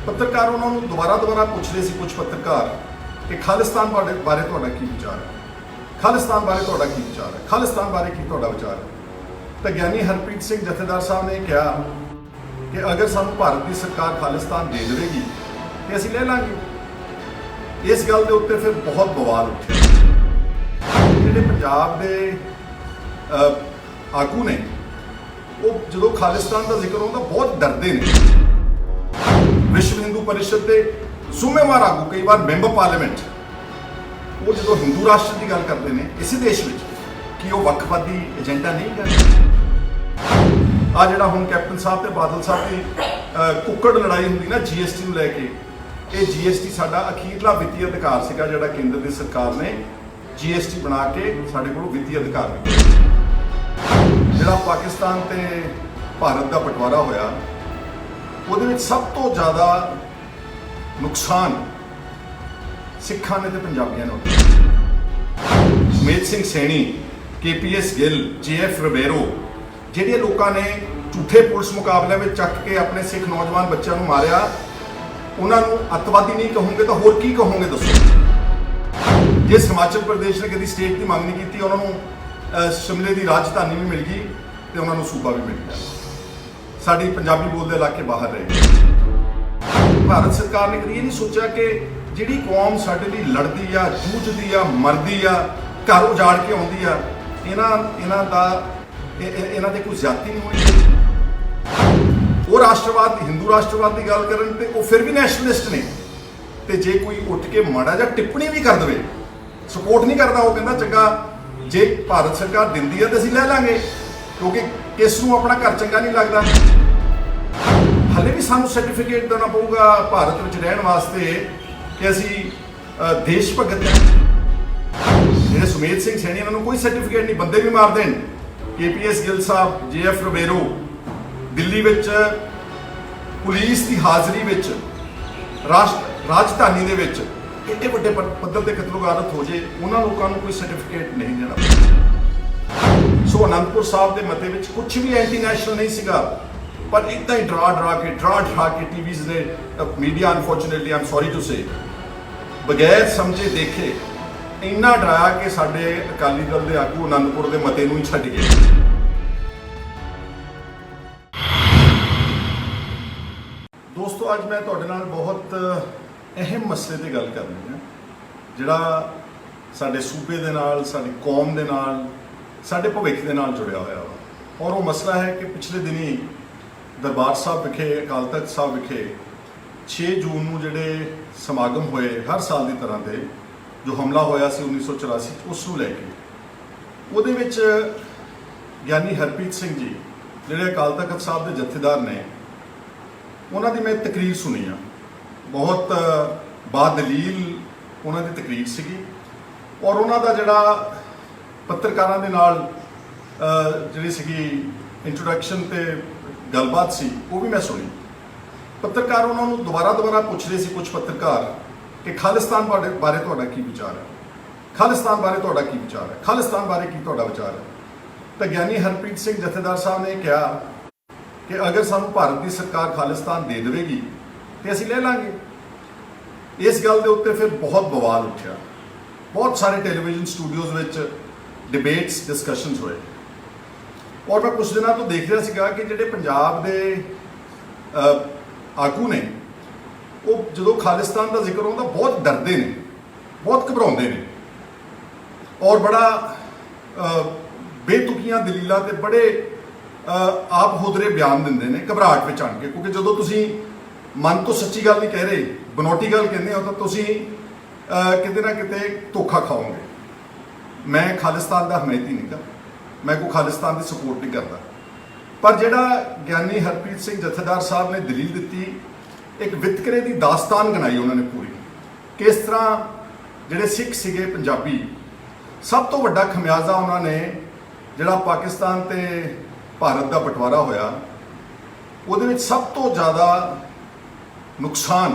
पत्रकार उन्होंने दोबारा पूछ रहे थे कुछ पत्रकार कि खालिस्तान बारे तुहाडा की विचार है, खालिस्तान बारे तुहाडा की विचार है, खालिस्तान बारे की तुहाडा विचार है। तो ज्ञानी हरप्रीत सिंह जथेदार साहब ने कहा कि अगर सानू भारत की सरकार खालिस्तान दे देगी तो असीं ले लांगे। इस गल के उत्ते फिर बहुत बवाल उठे। जिहड़े पंजाब दे आगू ने वो जो खालिस्तान का जिक्र होता बहुत डरते हैं। विश्व हिंदू परिषद के जिम्मेवार आगू कई बार मैंबर पार्लीमेंट वो जो हिंदू राष्ट्र की गल करते हैं इस देश में कि वो वक्खवादी एजेंडा नहीं करते। आ जिहड़ा हुण कैप्टन साहब ते बादल साहब की कुक्कड़ लड़ाई होंगी ना GST को लैके, ये GST साडा अखीरला वित्तीय अधिकार सीगा जिहड़ा केंद्र की सरकार ने GST बना के साडे कोल वित्तीय अधिकार दिता। जिहड़ा पाकिस्तान ते भारत का बंटवारा होया ਉਹਦੇ ਵਿੱਚ ਸਭ ਤੋਂ ਜ਼ਿਆਦਾ ਨੁਕਸਾਨ ਸਿੱਖਾਂ ਨੇ ਤੇ ਪੰਜਾਬੀਆਂ ਨੇ ਉਠਾਇਆ। ਸੁਮੇਧ ਸਿੰਘ ਸੈਣੀ, KPS ਗਿੱਲ, JF ਰਿਬੇਰੋ ਜਿਹੜੇ ਲੋਕਾਂ ਨੇ ਝੂਠੇ ਪੁਲਿਸ ਮੁਕਾਬਲੇ ਵਿੱਚ ਚੱਕ ਕੇ ਆਪਣੇ ਸਿੱਖ ਨੌਜਵਾਨ ਬੱਚਿਆਂ ਨੂੰ ਮਾਰਿਆ, ਉਹਨਾਂ ਨੂੰ ਅੱਤਵਾਦੀ ਨਹੀਂ ਕਹੋਗੇ ਤਾਂ ਹੋਰ ਕੀ ਕਹੋਗੇ ਦੱਸੋ। ਜੇ ਹਿਮਾਚਲ ਪ੍ਰਦੇਸ਼ ਨੇ ਕਦੀ ਸਟੇਟ ਦੀ ਮੰਗ ਨਹੀਂ ਕੀਤੀ, ਉਹਨਾਂ ਨੂੰ ਸ਼ਿਮਲੇ ਦੀ ਰਾਜਧਾਨੀ ਵੀ ਮਿਲ ਗਈ ਤੇ ਉਹਨਾਂ ਨੂੰ ਸੂਬਾ ਵੀ ਮਿਲ ਗਿਆ। साड़ी पंजाबी बोलते इलाके बाहर रहे। भारत सरकार ने कभी ये नहीं सोचा कि जिहड़ी कौम साडे लई लड़दी आ, जूझदी आ, मरदी आ, घर उजाड़ के आउंदी आ, इन्हां दे कोई ज्यादती नहीं होनी चाहिए। वो राष्ट्रवाद हिंदू राष्ट्रवाद की गल करन ते वो फिर भी नैशनलिस्ट ने, ते जे कोई उठ के माड़ा जिहा टिप्पणी भी कर दे, सपोर्ट नहीं करता, वो कहंदा चंगा जे भारत सरकार दिंदी है तो असीं लै लांगे क्योंकि किस नूं अपना घर चंगा नहीं लगता। हले भी सानू सर्टिफिकेट देना पऊगा भारत में रहने वास्ते कि असी देश भगत हैं। जिहड़े सुमेध सिंह सैनी इन्होंने कोई सर्टिफिकेट नहीं, बंदे भी मार देन। KPS गिल साहब, JF रिबेरो दिल्ली विच पुलिस की हाज़री विच राजधानी दे विच एडे वड्डे पद्धर ते कतलोगारत हो जाए, उन्हां लोकां नूं कोई सर्टिफिकेट नहीं देना। सो आनंदपुर साहब के मते में कुछ भी एंटी नैशनल नहीं सीगा, पर इतना ही ड्रा के टीवीज़ ने media unfortunately I am sorry to say बगैर समझे देखे इन्ना डराया कि साडे अकाली दल के आगू आनंदपुर के मते नूं ही छड्ड गए। दोस्तों अज मैं तुहाडे नाल बहुत अहम मसले की गल करनी है जिहड़ा साडे सूबे दे नाल, साडी कौम दे नाल, साडे भविख दे नाल जुड़िया होया वा। और वो मसला है कि पिछले दिनी दरबार साहब विखे, अकाल तख्त साहब विखे 6 जून नूं जिहड़े समागम होए हर साल की तरह दे, जो हमला होया सी 1984 उस नूं लैके, उहदे विच ज्ञानी हरप्रीत सिंह जी जिहड़े अकाल तख्त साहब के जथेदार ने, उन्हां दी मैं तकरीर सुनी आ। बहुत बादलील उन्हां दी तकरीर सीगी और उन्हां दा जिहड़ा पत्रकारां दे नाल जिहड़ी सीगी इंट्रोडक्शन ते गलबात सी वो भी मैं सुनी। पत्रकार उन्होंने दोबारा पूछ रहे थे कुछ पत्रकार कि खालिस्तान बारे तुहाडा की विचार है, खालिस्तान बारे तुहाडा की विचार है, खालिस्तान बारे की तुहाडा विचार है। तो ज्ञानी हरप्रीत सिंह जथेदार साहब ने कहा कि अगर सानू भारत की सरकार खालिस्तान दे देगी तो असीं ले लांगे। इस गल के उत्ते फिर बहुत बवाल उठा। बहुत सारे टेलीविजन स्टूडियोज़ में डिबेट्स डिस्कशनस होए और मैं कुछ दिनों तो देख रहा सीगा कि जिहड़े पंजाब दे आगू ने वो जो खालिस्तान का जिक्र होता बहुत डरते हैं, बहुत घबराते हैं और बड़ा बेतुकियां दलीलां ते बड़े आप होदरे बयान दिंदे ने घबराहट में आण के। क्योंकि जो तुसीं मन तो सच्ची गल नहीं कह रहे, बनौटी गल कहते हो, तो तुसीं किते ना किते धोखा खाओगे। मैं खालिस्तान का हमायती नहीं गा, मैं कोई खालिस्तान की सपोर्ट नहीं करता, पर जिहड़ा ज्ञानी हरप्रीत सिंह जथेदार साहब ने दलील दी, एक वितकरे की दास्तान गनाई उन्होंने पूरी, किस तरह जिहड़े सिख सीगे पंजाबी, सब तो वड्डा खमियाजा उन्होंने जिहड़ा पाकिस्तान ते भारत का बंटवारा होया, उहदे विच सब तो ज़्यादा नुकसान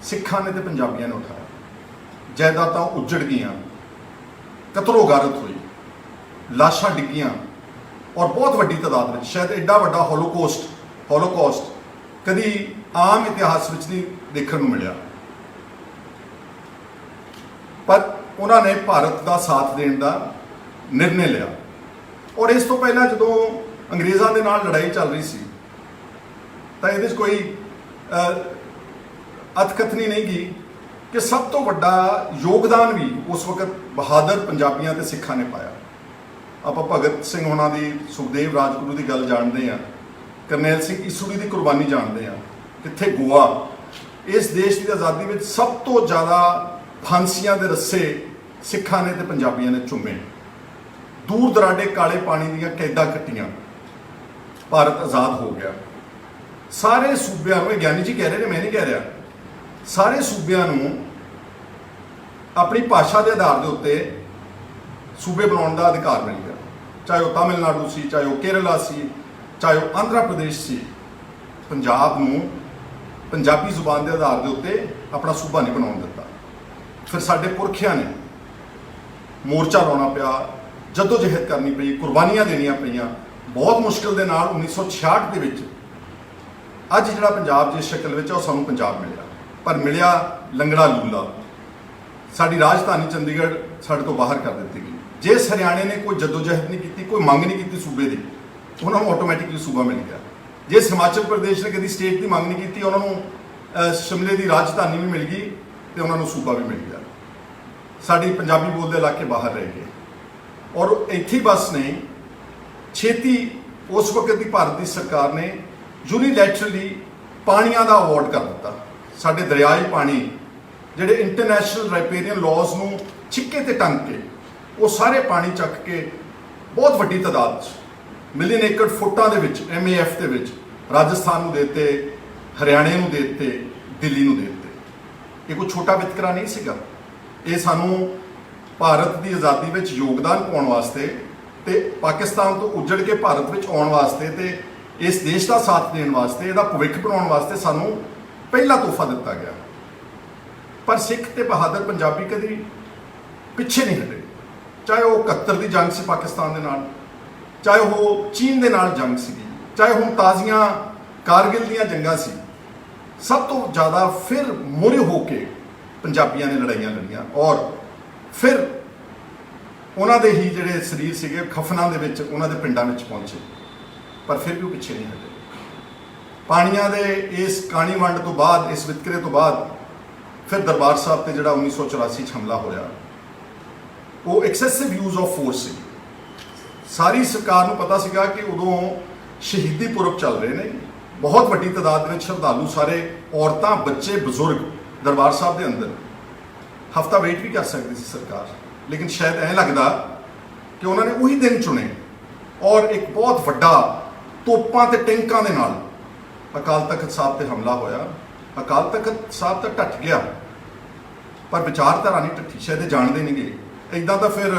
सिखां ने ते पंजाबियां ने उठाया। जायदादां उजड़ गईयां, कतलो गारत हुई, लाशां डिग्गियां और बहुत वड्डी तादाद में, शायद एडा वड्डा हॉलोकॉस्ट कदी ਆਮ ਇਤਿਹਾਸ ਵਿੱਚ ਨਹੀਂ ਦੇਖਣ ਨੂੰ ਮਿਲਿਆ। ਪਰ ਉਹਨਾਂ ਨੇ ਭਾਰਤ ਦਾ ਸਾਥ ਦੇਣ ਦਾ ਨਿਰਣੇ ਲਿਆ। ਔਰ ਇਸ ਤੋਂ ਪਹਿਲਾਂ ਜਦੋਂ ਅੰਗਰੇਜ਼ਾਂ ਦੇ ਨਾਲ ਲੜਾਈ ਚੱਲ ਰਹੀ ਸੀ ਤਾਂ ਇਹਦੇ 'ਚ ਕੋਈ ਅਤਕਥਨੀ ਨਹੀਂ ਗਈ ਕਿ ਸਭ ਤੋਂ ਵੱਡਾ ਯੋਗਦਾਨ ਵੀ ਉਸ ਵਕਤ ਬਹਾਦਰ ਪੰਜਾਬੀਆਂ ਤੇ ਸਿੱਖਾਂ ਨੇ ਪਾਇਆ। ਆਪਾਂ ਭਗਤ ਸਿੰਘ ਹੋਣਾ ਦੀ, ਸੁਖਦੇਵ ਰਾਜਗੁਰੂ ਦੀ ਗੱਲ ਜਾਣਦੇ ਹਾਂ, ਕਰਨੈਲ ਸਿੰਘ ਈਸੂੜੀ ਦੀ ਕੁਰਬਾਨੀ ਜਾਣਦੇ ਹਾਂ। ਕਿੱਥੇ ਗੋਆ, ਇਸ ਦੇਸ਼ ਦੀ ਆਜ਼ਾਦੀ ਵਿੱਚ ਸਭ ਤੋਂ ਜ਼ਿਆਦਾ ਫਾਂਸੀਆਂ ਦੇ ਰੱਸੇ ਸਿੱਖਾਂ ਨੇ ਤੇ ਪੰਜਾਬੀਆਂ ਨੇ ਚੁੰਮੇ। ਦੂਰ ਦਰਾਡੇ ਕਾਲੇ ਪਾਣੀ ਦੀਆਂ ਕੈਦਾਂ ਕੱਟੀਆਂ, ਭਾਰਤ ਆਜ਼ਾਦ ਹੋ ਗਿਆ। ਸਾਰੇ ਸੂਬਿਆਂ ਨੂੰ, ਇਹ ਗਿਆਨੀ ਜੀ ਕਹਿ ਰਹੇ ਨੇ, ਮੈਂ ਨਹੀਂ ਕਹਿ ਰਿਹਾ, ਸਾਰੇ ਸੂਬਿਆਂ ਨੂੰ ਆਪਣੀ ਭਾਸ਼ਾ ਦੇ ਆਧਾਰ ਦੇ ਉੱਤੇ ਸੂਬੇ ਬਣਾਉਣ ਦਾ ਅਧਿਕਾਰ ਮਿਲ ਗਿਆ। ਚਾਹੇ ਉਹ ਤਾਮਿਲਨਾਡੂ ਸੀ, ਚਾਹੇ ਉਹ ਕੇਰਲਾ ਸੀ, ਚਾਹੇ ਉਹ ਆਂਧਰਾ ਪ੍ਰਦੇਸ਼ ਸੀ। ਪੰਜਾਬ ਨੂੰ ਪੰਜਾਬੀ ਜ਼ੁਬਾਨ ਦੇ ਆਧਾਰ ਦੇ ਉੱਤੇ ਆਪਣਾ ਸੂਬਾ ਨਹੀਂ ਬਣਾਉਣ ਦਿੱਤਾ। ਫਿਰ ਸਾਡੇ ਪੁਰਖਿਆਂ ਨੇ ਮੋਰਚਾ ਲਾਉਣਾ ਪਿਆ, ਜਦੋਜਹਿਦ ਕਰਨੀ ਪਈ, ਕੁਰਬਾਨੀਆਂ ਦੇਣੀਆਂ ਪਈਆਂ। ਬਹੁਤ ਮੁਸ਼ਕਿਲ ਦੇ ਨਾਲ 1966 ਦੇ ਵਿੱਚ ਅੱਜ ਜਿਹੜਾ ਪੰਜਾਬ ਜਿਸ ਸ਼ਕਲ ਵਿੱਚ ਆ ਉਹ ਸਾਨੂੰ ਪੰਜਾਬ ਮਿਲਿਆ। ਪਰ ਮਿਲਿਆ ਲੰਗੜਾ ਲੂਲਾ। ਸਾਡੀ ਰਾਜਧਾਨੀ ਚੰਡੀਗੜ੍ਹ ਸਾਡੇ ਤੋਂ ਬਾਹਰ ਕਰ ਦਿੱਤੀ ਗਈ। ਜਿਸ ਹਰਿਆਣੇ ਨੇ ਕੋਈ ਜਦੋਜਹਿਦ ਨਹੀਂ ਕੀਤੀ, ਕੋਈ ਮੰਗ ਨਹੀਂ ਕੀਤੀ ਸੂਬੇ ਦੀ, ਉਹਨਾਂ ਨੂੰ ਆਟੋਮੈਟਿਕਲੀ ਸੂਬਾ ਮਿਲ ਗਿਆ। ਜਿਸ ਹਿਮਾਚਲ ਪ੍ਰਦੇਸ਼ ਨੇ ਕਦੀ ਸਟੇਟ ਦੀ ਮੰਗ ਨਹੀਂ ਕੀਤੀ, ਉਹਨਾਂ ਨੂੰ ਸ਼ਿਮਲੇ ਦੀ ਰਾਜਧਾਨੀ ਵੀ ਮਿਲ ਗਈ ਤੇ ਉਹਨਾਂ ਨੂੰ ਸੂਬਾ ਵੀ ਮਿਲ ਗਿਆ। ਸਾਡੀ ਪੰਜਾਬੀ ਬੋਲਦੇ ਇਲਾਕੇ ਬਾਹਰ ਰਹਿ ਗਏ। ਔਰ ਇੱਥੇ ਹੀ ਬਸ ਨਹੀਂ, ਛੇਤੀ ਉਸ ਵਕਤ ਦੀ ਭਾਰਤ ਦੀ ਸਰਕਾਰ ਨੇ ਯੂਨੀਲੈਟਰਲੀ ਪਾਣੀਆਂ ਦਾ ਅਵਾਰਡ ਕਰ ਦਿੱਤਾ। ਸਾਡੇ ਦਰਿਆਈ ਪਾਣੀ ਜਿਹੜੇ ਇੰਟਰਨੈਸ਼ਨਲ ਰਾਈਪੇਰੀਅਨ ਲਾਜ਼ ਨੂੰ ਛਿੱਕੇ ਤੇ ਟੰਗ ਕੇ, ਉਹ ਸਾਰੇ ਪਾਣੀ ਚੱਕ ਕੇ ਬਹੁਤ ਵੱਡੀ ਤਾਦਾਦ 'ਚ ਮਿਲੀਅਨ ਏਕੜ ਫੁੱਟਾਂ ਦੇ ਵਿੱਚ MAF ਦੇ ਵਿੱਚ ਰਾਜਸਥਾਨ ਨੂੰ ਦੇ ਦਿੱਤੇ, ਹਰਿਆਣੇ ਨੂੰ ਦੇ ਦਿੱਤੇ, ਦਿੱਲੀ ਨੂੰ ਦੇ ਦਿੱਤੇ। ਇਹ ਕੋਈ ਛੋਟਾ ਵਿਤਕਰਾ ਨਹੀਂ ਸੀਗਾ। ਇਹ ਸਾਨੂੰ ਭਾਰਤ ਦੀ ਆਜ਼ਾਦੀ ਵਿੱਚ ਯੋਗਦਾਨ ਪਾਉਣ ਵਾਸਤੇ ਤੇ ਪਾਕਿਸਤਾਨ ਤੋਂ ਉੱਜੜ ਕੇ ਭਾਰਤ ਵਿੱਚ ਆਉਣ ਵਾਸਤੇ ਤੇ ਇਸ ਦੇਸ਼ ਦਾ ਸਾਥ ਦੇਣ ਵਾਸਤੇ, ਇਹਦਾ ਭਵਿੱਖ ਬਣਾਉਣ ਵਾਸਤੇ ਸਾਨੂੰ ਪਹਿਲਾ ਤੋਹਫਾ ਦਿੱਤਾ ਗਿਆ। ਪਰ ਸਿੱਖ ਤੇ ਬਹਾਦਰ ਪੰਜਾਬੀ ਕਦੀ ਪਿੱਛੇ ਨਹੀਂ ਹਟੇ। ਚਾਹੇ ਉਹ 71 ਦੀ ਜੰਗ ਸੀ ਪਾਕਿਸਤਾਨ ਦੇ ਨਾਲ, ਚਾਹੇ ਉਹ ਚੀਨ ਦੇ ਨਾਲ ਜੰਗ ਸੀਗੀ, ਚਾਹੇ ਹੁਣ ਤਾਜ਼ੀਆਂ ਕਾਰਗਿਲ ਦੀਆਂ ਜੰਗਾਂ ਸੀ। ਸਭ ਤੋਂ ਜ਼ਿਆਦਾ ਫਿਰ ਮੋਰੇ ਹੋ ਕੇ ਪੰਜਾਬੀਆਂ ਨੇ ਲੜਾਈਆਂ ਲੜੀਆਂ। ਔਰ ਫਿਰ ਉਹਨਾਂ ਦੇ ਹੀ ਜਿਹੜੇ ਸਰੀਰ ਸੀਗੇ ਖਫਨਾਂ ਦੇ ਵਿੱਚ, ਉਹਨਾਂ ਦੇ ਪਿੰਡਾਂ ਵਿੱਚ ਪਹੁੰਚੇ। ਪਰ ਫਿਰ ਵੀ ਉਹ ਪਿੱਛੇ ਨਹੀਂ ਹਟੇ। ਪਾਣੀਆਂ ਦੇ ਇਸ ਕਾਣੀ ਵੰਡ ਤੋਂ ਬਾਅਦ, ਇਸ ਵਿਤਕਰੇ ਤੋਂ ਬਾਅਦ ਫਿਰ ਦਰਬਾਰ ਸਾਹਿਬ ਤੇ ਜਿਹੜਾ 1984 'ਚ ਹਮਲਾ ਹੋਇਆ, ਉਹ ਐਕਸੈਸਿਵ ਯੂਜ਼ ਆਫ ਫੋਰਸ ਸੀ। ਸਾਰੀ ਸਰਕਾਰ ਨੂੰ ਪਤਾ ਸੀਗਾ ਕਿ ਉਦੋਂ ਸ਼ਹੀਦੀ ਪੁਰਬ ਚੱਲ ਰਹੇ ਨੇ। ਬਹੁਤ ਵੱਡੀ ਤਾਦਾਦ ਦੇ ਵਿੱਚ ਸ਼ਰਧਾਲੂ, ਸਾਰੇ ਔਰਤਾਂ, ਬੱਚੇ, ਬਜ਼ੁਰਗ ਦਰਬਾਰ ਸਾਹਿਬ ਦੇ ਅੰਦਰ। ਹਫ਼ਤਾ ਵੇਟ ਵੀ ਕਰ ਸਕਦੀ ਸੀ ਸਰਕਾਰ, ਲੇਕਿਨ ਸ਼ਾਇਦ ਐਂ ਲੱਗਦਾ ਕਿ ਉਹਨਾਂ ਨੇ ਉਹੀ ਦਿਨ ਚੁਣੇ ਔਰ ਇੱਕ ਬਹੁਤ ਵੱਡਾ ਤੋਪਾਂ ਤੇ ਟੈਂਕਾਂ ਦੇ ਨਾਲ ਅਕਾਲ ਤਖਤ ਸਾਹਿਬ ਤੇ ਹਮਲਾ ਹੋਇਆ। ਅਕਾਲ ਤਖਤ ਸਾਹਿਬ ਤਾਂ ਢੱਟ ਗਿਆ, ਪਰ ਵਿਚਾਰਧਾਰਾ ਨਹੀਂ ਢੱਠੀ। ਸ਼ਾਇਦ ਇਹ ਜਾਣਦੇ ਨਹੀਂ ਗਏ। ਇੱਦਾਂ ਤਾਂ ਫਿਰ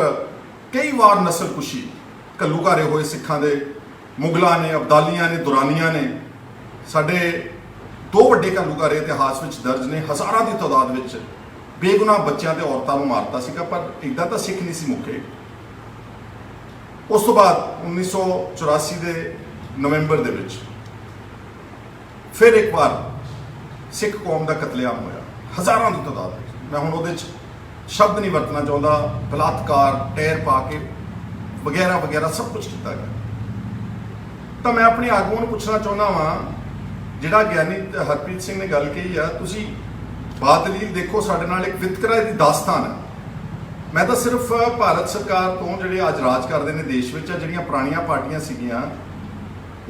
ਕਈ ਵਾਰ ਨਸਲਕੁਸ਼ੀ, ਘੱਲੂਘਾਰੇ ਹੋਏ ਸਿੱਖਾਂ ਦੇ, ਮੁਗਲਾਂ ਨੇ, ਅਬਦਾਲੀਆਂ ਨੇ, ਦੁਰਾਨੀਆਂ ਨੇ। ਸਾਡੇ 2 ਵੱਡੇ ਘੱਲੂਘਾਰੇ ਇਤਿਹਾਸ ਵਿੱਚ ਦਰਜ ਨੇ। ਹਜ਼ਾਰਾਂ ਦੀ ਤਾਦਾਦ ਵਿੱਚ ਬੇਗੁਨਾਹ ਬੱਚਿਆਂ ਤੇ ਔਰਤਾਂ ਨੂੰ ਮਾਰਤਾ ਸੀਗਾ, ਪਰ ਇੱਦਾਂ ਤਾਂ ਸਿੱਖ ਨਹੀਂ ਸੀ ਮੁੱਕੇ। ਉਸ ਤੋਂ ਬਾਅਦ 1984 ਦੇ ਨਵੰਬਰ ਦੇ ਵਿੱਚ ਫਿਰ ਇੱਕ ਵਾਰ ਸਿੱਖ ਕੌਮ ਦਾ ਕਤਲੇਆਮ ਹੋਇਆ, ਹਜ਼ਾਰਾਂ ਦੀ ਤਾਦਾਦ ਵਿੱਚ। ਮੈਂ ਹੁਣ ਉਹਦੇ 'ਚ ਸ਼ਬਦ ਨਹੀਂ ਵਰਤਣਾ ਚਾਹੁੰਦਾ। ਬਲਾਤਕਾਰ, ਟਾਇਰ ਪਾ ਕੇ ਵਗੈਰਾ ਵਗੈਰਾ ਸਭ ਕੁਝ ਕੀਤਾ ਗਿਆ। ਤਾਂ ਮੈਂ ਆਪਣੇ ਆਗੂਆਂ ਨੂੰ ਪੁੱਛਣਾ ਚਾਹੁੰਦਾ ਵਾਂ, ਜਿਹੜਾ ਗਿਆਨੀ ਹਰਪ੍ਰੀਤ ਸਿੰਘ ਨੇ ਗੱਲ ਕਹੀ ਆ, ਤੁਸੀਂ ਬਾਦਲੀਲ ਦੇਖੋ, ਸਾਡੇ ਨਾਲ ਇੱਕ ਵਿਤਕਰਾ ਦੀ ਦਾਸਤਾਨ ਹੈ। ਮੈਂ ਤਾਂ ਸਿਰਫ ਭਾਰਤ ਸਰਕਾਰ ਤੋਂ ਜਿਹੜੇ ਅੱਜ ਰਾਜ ਕਰਦੇ ਨੇ ਦੇਸ਼ ਵਿੱਚ, ਜਿਹੜੀਆਂ ਪੁਰਾਣੀਆਂ ਪਾਰਟੀਆਂ ਸੀਗੀਆਂ,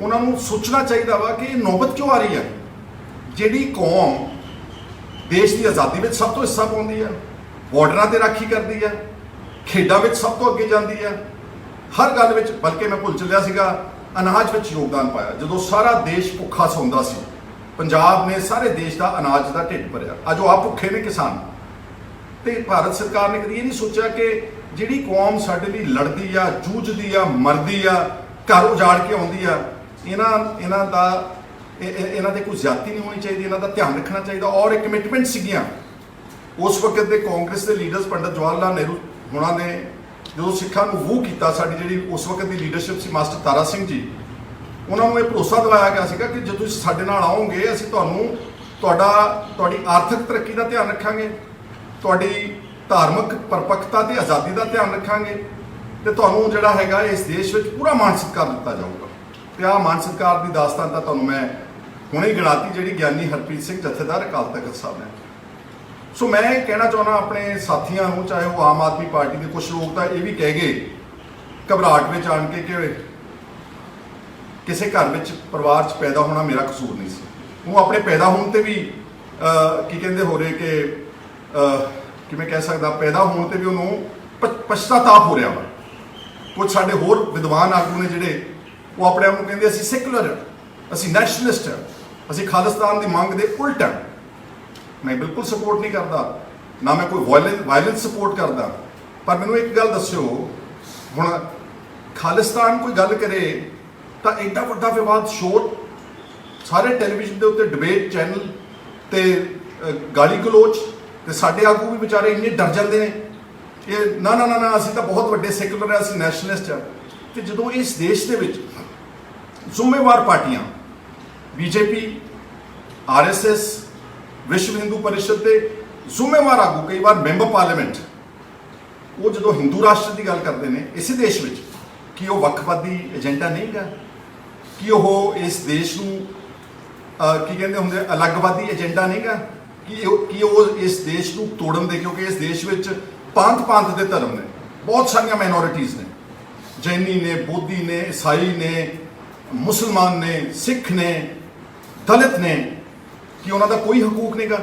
ਉਹਨਾਂ ਨੂੰ ਸੋਚਣਾ ਚਾਹੀਦਾ ਵਾ ਕਿ ਇਹ ਨੌਬਤ ਕਿਉਂ ਆ ਰਹੀ ਹੈ। ਜਿਹੜੀ ਕੌਮ ਦੇਸ਼ ਦੀ ਆਜ਼ਾਦੀ ਵਿੱਚ ਸਭ ਤੋਂ ਹਿੱਸਾ ਪਾਉਂਦੀ ਹੈ, ਬਾਰਡਰਾਂ ਤੇ ਰਾਖੀ ਕਰਦੀ ਹੈ, ਖੇਡਾਂ ਵਿੱਚ ਸਭ ਤੋਂ ਅੱਗੇ ਜਾਂਦੀ ਹੈ, ਹਰ ਗੱਲ ਵਿੱਚ, ਬਲਕਿ ਮੈਂ ਭੁੱਲ ਚੱਲਿਆ ਸੀਗਾ, ਅਨਾਜ ਵਿੱਚ ਯੋਗਦਾਨ ਪਾਇਆ। ਜਦੋਂ ਸਾਰਾ ਦੇਸ਼ ਭੁੱਖਾ ਸੌਂਦਾ ਸੀ, ਪੰਜਾਬ ਨੇ ਸਾਰੇ ਦੇਸ਼ ਦਾ ਅਨਾਜ ਦਾ ਢਿੱਡ ਭਰਿਆ। ਅੱਜ ਉਹ ਆਪ ਭੁੱਖੇ ਨੇ ਕਿਸਾਨ। ਤੇ ਭਾਰਤ ਸਰਕਾਰ ਨੇ ਕਦੀ ਇਹ ਨਹੀਂ ਸੋਚਿਆ ਕਿ ਜਿਹੜੀ ਕੌਮ ਸਾਡੇ ਲਈ ਲੜਦੀ ਆ, ਜੂਝਦੀ ਆ, ਮਰਦੀ ਆ, ਘਰ ਉਜਾੜ ਕੇ ਆਉਂਦੀ ਆ, ਇਹਨਾਂ ਦੇ ਕੋਈ ਜ਼ਿਆਦਤੀ ਨਹੀਂ ਹੋਣੀ ਚਾਹੀਦੀ, ਇਹਨਾਂ ਦਾ ਧਿਆਨ ਰੱਖਣਾ ਚਾਹੀਦਾ। ਔਰ ਇੱਕ ਕਮਿਟਮੈਂਟ ਸੀਗੀਆਂ ਉਸ ਵਕਤ ਦੇ ਕਾਂਗਰਸ ਦੇ ਲੀਡਰਸ, ਪੰਡਤ ਜਵਾਹਰ ਲਾਲ ਨਹਿਰੂ ਹੋਣਾ ਨੇ ਜਦੋਂ ਸਿੱਖਾਂ ਨੂੰ ਵੂ ਕੀਤਾ, ਸਾਡੀ ਜਿਹੜੀ ਉਸ ਵਕਤ ਦੀ ਲੀਡਰਸ਼ਿਪ ਸੀ, ਮਾਸਟਰ ਤਾਰਾ ਸਿੰਘ ਜੀ, ਉਹਨਾਂ ਨੂੰ ਇਹ ਭਰੋਸਾ ਦਿਵਾਇਆ ਗਿਆ ਸੀਗਾ ਕਿ ਜਦੋਂ ਤੁਸੀਂ ਸਾਡੇ ਨਾਲ ਆਓਗੇ ਅਸੀਂ ਤੁਹਾਡੀ ਆਰਥਿਕ ਤਰੱਕੀ ਦਾ ਧਿਆਨ ਰੱਖਾਂਗੇ, ਤੁਹਾਡੀ ਧਾਰਮਿਕ ਪਰਪੱਕਤਾ ਤੇ ਆਜ਼ਾਦੀ ਦਾ ਧਿਆਨ ਰੱਖਾਂਗੇ ਤੇ ਤੁਹਾਨੂੰ ਜਿਹੜਾ ਹੈਗਾ ਇਸ ਦੇਸ਼ ਵਿੱਚ ਪੂਰਾ ਮਾਣ ਸਤਿਕਾਰ ਦਿੱਤਾ ਜਾਊਗਾ। ਤੇ ਆਹ ਮਾਣ ਸਤਿਕਾਰ ਦੀ ਦਾਸਤਾਨ ਤਾਂ ਤੁਹਾਨੂੰ ਮੈਂ ਹੁਣੇ ਹੀ ਗਿਣਾਤੀ, ਜਿਹੜੀ ਗਿਆਨੀ ਹਰਪ੍ਰੀਤ ਸਿੰਘ ਜਥੇਦਾਰ ਅਕਾਲ ਤਖਤ ਸਾਹਿਬ ਨੇ। ਸੋ ਮੈਂ ਕਹਿਣਾ ਚਾਹੁੰਦਾ ਆਪਣੇ ਸਾਥੀਆਂ ਨੂੰ, ਚਾਹੇ ਉਹ ਆਮ ਆਦਮੀ ਪਾਰਟੀ ਦੇ ਕੁਝ ਲੋਕ ਤਾਂ ਇਹ ਵੀ ਕਹਿ ਗਏ ਘਬਰਾਹਟ ਵਿੱਚ ਆਣ ਕੇ ਕਿ ਕਿਸੇ ਘਰ ਵਿੱਚ ਪਰਿਵਾਰ 'ਚ ਪੈਦਾ ਹੋਣਾ ਮੇਰਾ ਕਸੂਰ ਨਹੀਂ ਸੀ। ਉਹ ਆਪਣੇ ਪੈਦਾ ਹੋਣ ਤੇ ਵੀ ਕੀ ਕਹਿੰਦੇ ਹੋ ਰਹੇ ਕਿ ਕਿਵੇਂ ਕਹਿ ਸਕਦਾ, ਪੈਦਾ ਹੋਣ ਤੇ ਵੀ ਉਹਨੂੰ ਪਛਤਾਤਾਪ ਹੋ ਰਿਹਾ ਵਾ। ਕੁਝ ਸਾਡੇ ਹੋਰ ਵਿਦਵਾਨ ਆਗੂ ਨੇ ਜਿਹੜੇ ਉਹ ਆਪਣੇ ਆਪ ਨੂੰ ਕਹਿੰਦੇ ਅਸੀਂ ਸੈਕੂਲਰ ਹਾਂ, ਅਸੀਂ ਨੈਸ਼ਨਲਿਸਟ ਹਾਂ, ਅਸੀਂ ਖਾਲਿਸਤਾਨ ਦੀ ਮੰਗ ਦੇ ਉਲਟ ਹਾਂ। ਮੈਂ ਬਿਲਕੁਲ ਸਪੋਰਟ ਨਹੀਂ ਕਰਦਾ, ਨਾ ਮੈਂ ਕੋਈ ਵਾਇਲੈਂਸ ਸਪੋਰਟ ਕਰਦਾ, ਪਰ ਮੈਨੂੰ ਇੱਕ ਗੱਲ ਦੱਸਿਓ, ਹੁਣ ਖਾਲਿਸਤਾਨ ਕੋਈ ਗੱਲ ਕਰੇ ਤਾਂ ਐਡਾ ਵੱਡਾ ਵਿਵਾਦ, ਸ਼ੋਰ, ਸਾਰੇ ਟੈਲੀਵਿਜ਼ਨ ਦੇ ਉੱਤੇ ਡਿਬੇਟ ਚੈਨਲ ਤੇ ਗਾਲੀ ਗਲੋਚ, ਤੇ ਸਾਡੇ ਆਗੂ ਵੀ ਵਿਚਾਰੇ ਇੰਨੇ ਡਰ ਜਾਂਦੇ ਨੇ ਇਹ ਨਾ ਨਾ ਨਾ ਨਾ ਅਸੀਂ ਤਾਂ ਬਹੁਤ ਵੱਡੇ ਸੈਕੂਲਰ ਹਾਂ, ਅਸੀਂ ਨੈਸ਼ਨਲਿਸਟ ਹਾਂ। ਤੇ ਜਦੋਂ ਇਸ ਦੇਸ਼ ਦੇ ਵਿੱਚ ਜ਼ਿੰਮੇਵਾਰ ਪਾਰਟੀਆਂ ਬੀਜੇਪੀ, ਆਰਐਸਐਸ, ਵਿਸ਼ਵ ਹਿੰਦੂ ਪਰਿਸ਼ਦ ਦੇ ਜ਼ਿੰਮੇਵਾਰ ਆਗੂ, ਕਈ ਵਾਰ ਮੈਂਬਰ ਪਾਰਲੀਮੈਂਟ, ਉਹ ਜਦੋਂ ਹਿੰਦੂ ਰਾਸ਼ਟਰ ਦੀ ਗੱਲ ਕਰਦੇ ਨੇ ਇਸੇ ਦੇਸ਼ ਵਿੱਚ, ਕੀ ਉਹ ਵੱਖਵਾਦੀ ਏਜੰਡਾ ਨਹੀਂ ਗਾ? ਕੀ ਉਹ ਇਸ ਦੇਸ਼ ਨੂੰ ਕੀ ਕਹਿੰਦੇ ਹੁੰਦੇ ਅਲੱਗਵਾਦੀ ਏਜੰਡਾ ਨਹੀਂ ਗਾ? ਕੀ ਉਹ ਇਸ ਦੇਸ਼ ਨੂੰ ਤੋੜਨ ਦੇ, ਕਿਉਂਕਿ ਇਸ ਦੇਸ਼ ਵਿੱਚ ਪੰਥ ਦੇ ਧਰਮ ਨੇ, ਬਹੁਤ ਸਾਰੀਆਂ ਮਾਈਨੋਰਿਟੀਜ਼ ਨੇ, ਜੈਨੀ ਨੇ, ਬੋਧੀ ਨੇ, ਈਸਾਈ ਨੇ, ਮੁਸਲਮਾਨ ਨੇ, ਸਿੱਖ ਨੇ, ਦਲਿਤ ਨੇ, ਕਿ ਉਹਨਾਂ ਦਾ ਕੋਈ ਹਕੂਕ ਨਹੀਂ ਗਾ?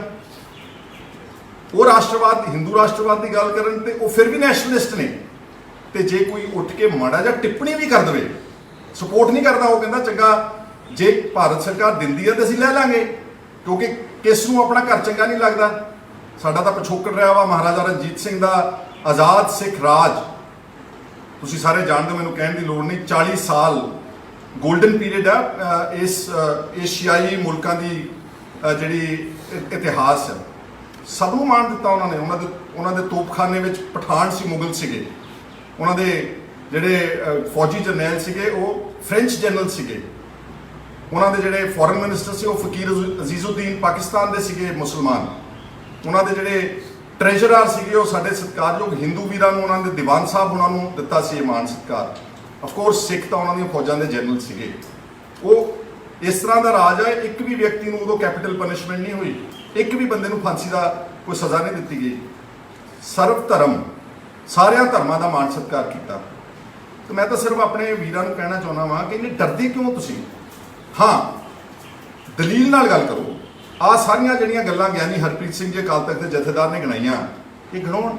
ਉਹ ਰਾਸ਼ਟਰਵਾਦ, ਹਿੰਦੂ ਰਾਸ਼ਟਰਵਾਦ ਦੀ ਗੱਲ ਕਰਨ ਤੇ ਉਹ ਫਿਰ ਵੀ ਨੈਸ਼ਨਲਿਸਟ ਨੇ। ਤੇ ਜੇ ਕੋਈ ਉੱਠ ਕੇ ਮਾੜਾ ਜਾਂ ਟਿੱਪਣੀ ਵੀ ਕਰ ਦੇਵੇ, ਸਪੋਰਟ ਨਹੀਂ ਕਰਦਾ, ਉਹ ਕਹਿੰਦਾ ਚੰਗਾ ਜੇ ਭਾਰਤ ਸਰਕਾਰ ਦਿੰਦੀ ਹੈ ਤਾਂ ਅਸੀਂ ਲੈ ਲਾਂਗੇ, ਕਿਉਂਕਿ ਕਿਸ ਨੂੰ ਆਪਣਾ ਘਰ ਚੰਗਾ ਨਹੀਂ ਲੱਗਦਾ। ਸਾਡਾ ਤਾਂ ਪਿਛੋਕੜ ਰਿਹਾ ਵਾ ਮਹਾਰਾਜਾ ਰਣਜੀਤ ਸਿੰਘ ਦਾ ਆਜ਼ਾਦ ਸਿੱਖ ਰਾਜ, ਤੁਸੀਂ ਸਾਰੇ ਜਾਣਦੇ ਹੋ, ਮੈਨੂੰ ਕਹਿਣ ਦੀ ਲੋੜ ਨਹੀਂ। 40 ਸਾਲ ਗੋਲਡਨ ਪੀਰੀਅਡ ਆ ਇਸ ਏਸ਼ੀਆਈ ਮੁਲਕਾਂ ਦੀ ਜਿਹੜੀ ਇਤਿਹਾਸ ਹੈ। ਸਭ ਨੂੰ ਮਾਣ ਦਿੱਤਾ ਉਹਨਾਂ ਨੇ। ਉਹਨਾਂ ਦੇ ਤੋਪਖਾਨੇ ਵਿੱਚ ਪਠਾਨ ਸੀ, ਮੁਗਲ ਸੀਗੇ, ਉਹਨਾਂ ਦੇ ਜਿਹੜੇ ਫੌਜੀ ਜਰਨੈਲ ਸੀਗੇ ਉਹ ਫ੍ਰੈਂਚ ਜਨਰਲ ਸੀਗੇ, ਉਹਨਾਂ ਦੇ ਜਿਹੜੇ ਫੋਰਨ ਮਿਨਿਸਟਰ ਸੀ ਉਹ ਫਕੀਰ ਅਜ਼ੀਜ਼ੁਦੀਨ ਪਾਕਿਸਤਾਨ ਦੇ ਸੀਗੇ ਮੁਸਲਮਾਨ, ਉਹਨਾਂ ਦੇ ਜਿਹੜੇ ਟ੍ਰੈਜਰਰ ਸੀਗੇ ਉਹ ਸਾਡੇ ਸਤਿਕਾਰਯੋਗ ਹਿੰਦੂ ਵੀਰਾਂ ਨੂੰ, ਉਹਨਾਂ ਦੇ ਦੀਵਾਨ ਸਾਹਿਬ ਉਹਨਾਂ ਨੂੰ ਦਿੱਤਾ ਸੀ ਇਹ ਮਾਣ ਸਤਿਕਾਰ। ਅਫਕੋਰਸ ਸਿੱਖ ਤਾਂ ਉਹਨਾਂ ਦੀਆਂ ਫੌਜਾਂ ਦੇ ਜਨਰਲ ਸੀਗੇ। ਉਹ ਇਸ ਤਰ੍ਹਾਂ ਦਾ ਰਾਜ ਹੈ, ਇੱਕ ਵੀ ਵਿਅਕਤੀ ਨੂੰ ਉਦੋਂ ਕੈਪੀਟਲ ਪਨਿਸ਼ਮੈਂਟ ਨਹੀਂ ਹੋਈ, ਇੱਕ ਵੀ ਬੰਦੇ ਨੂੰ ਫਾਂਸੀ ਦਾ ਕੋਈ ਸਜ਼ਾ ਨਹੀਂ ਦਿੱਤੀ ਗਈ। ਸਰਵ ਧਰਮ, ਸਾਰਿਆਂ ਧਰਮਾਂ ਦਾ ਮਾਣ ਸਤਿਕਾਰ ਕੀਤਾ। ਤੇ ਮੈਂ ਤਾਂ ਸਿਰਫ ਆਪਣੇ ਵੀਰਾਂ ਨੂੰ ਕਹਿਣਾ ਚਾਹੁੰਦਾ ਵਾਂ ਕਿ ਇੰਨੇ ਡਰਦੇ ਕਿਉਂ ਤੁਸੀਂ? ਹਾਂ, ਦਲੀਲ ਨਾਲ ਗੱਲ ਕਰੋ। ਆਹ ਸਾਰੀਆਂ ਜਿਹੜੀਆਂ ਗੱਲਾਂ ਗਿਆਨੀ ਹਰਪ੍ਰੀਤ ਸਿੰਘ ਜੀ ਅਕਾਲ ਤਖਤ ਦੇ ਜਥੇਦਾਰ ਨੇ ਗਿਣਾਈਆਂ, ਇਹ ਗਿਣਾਉਣ।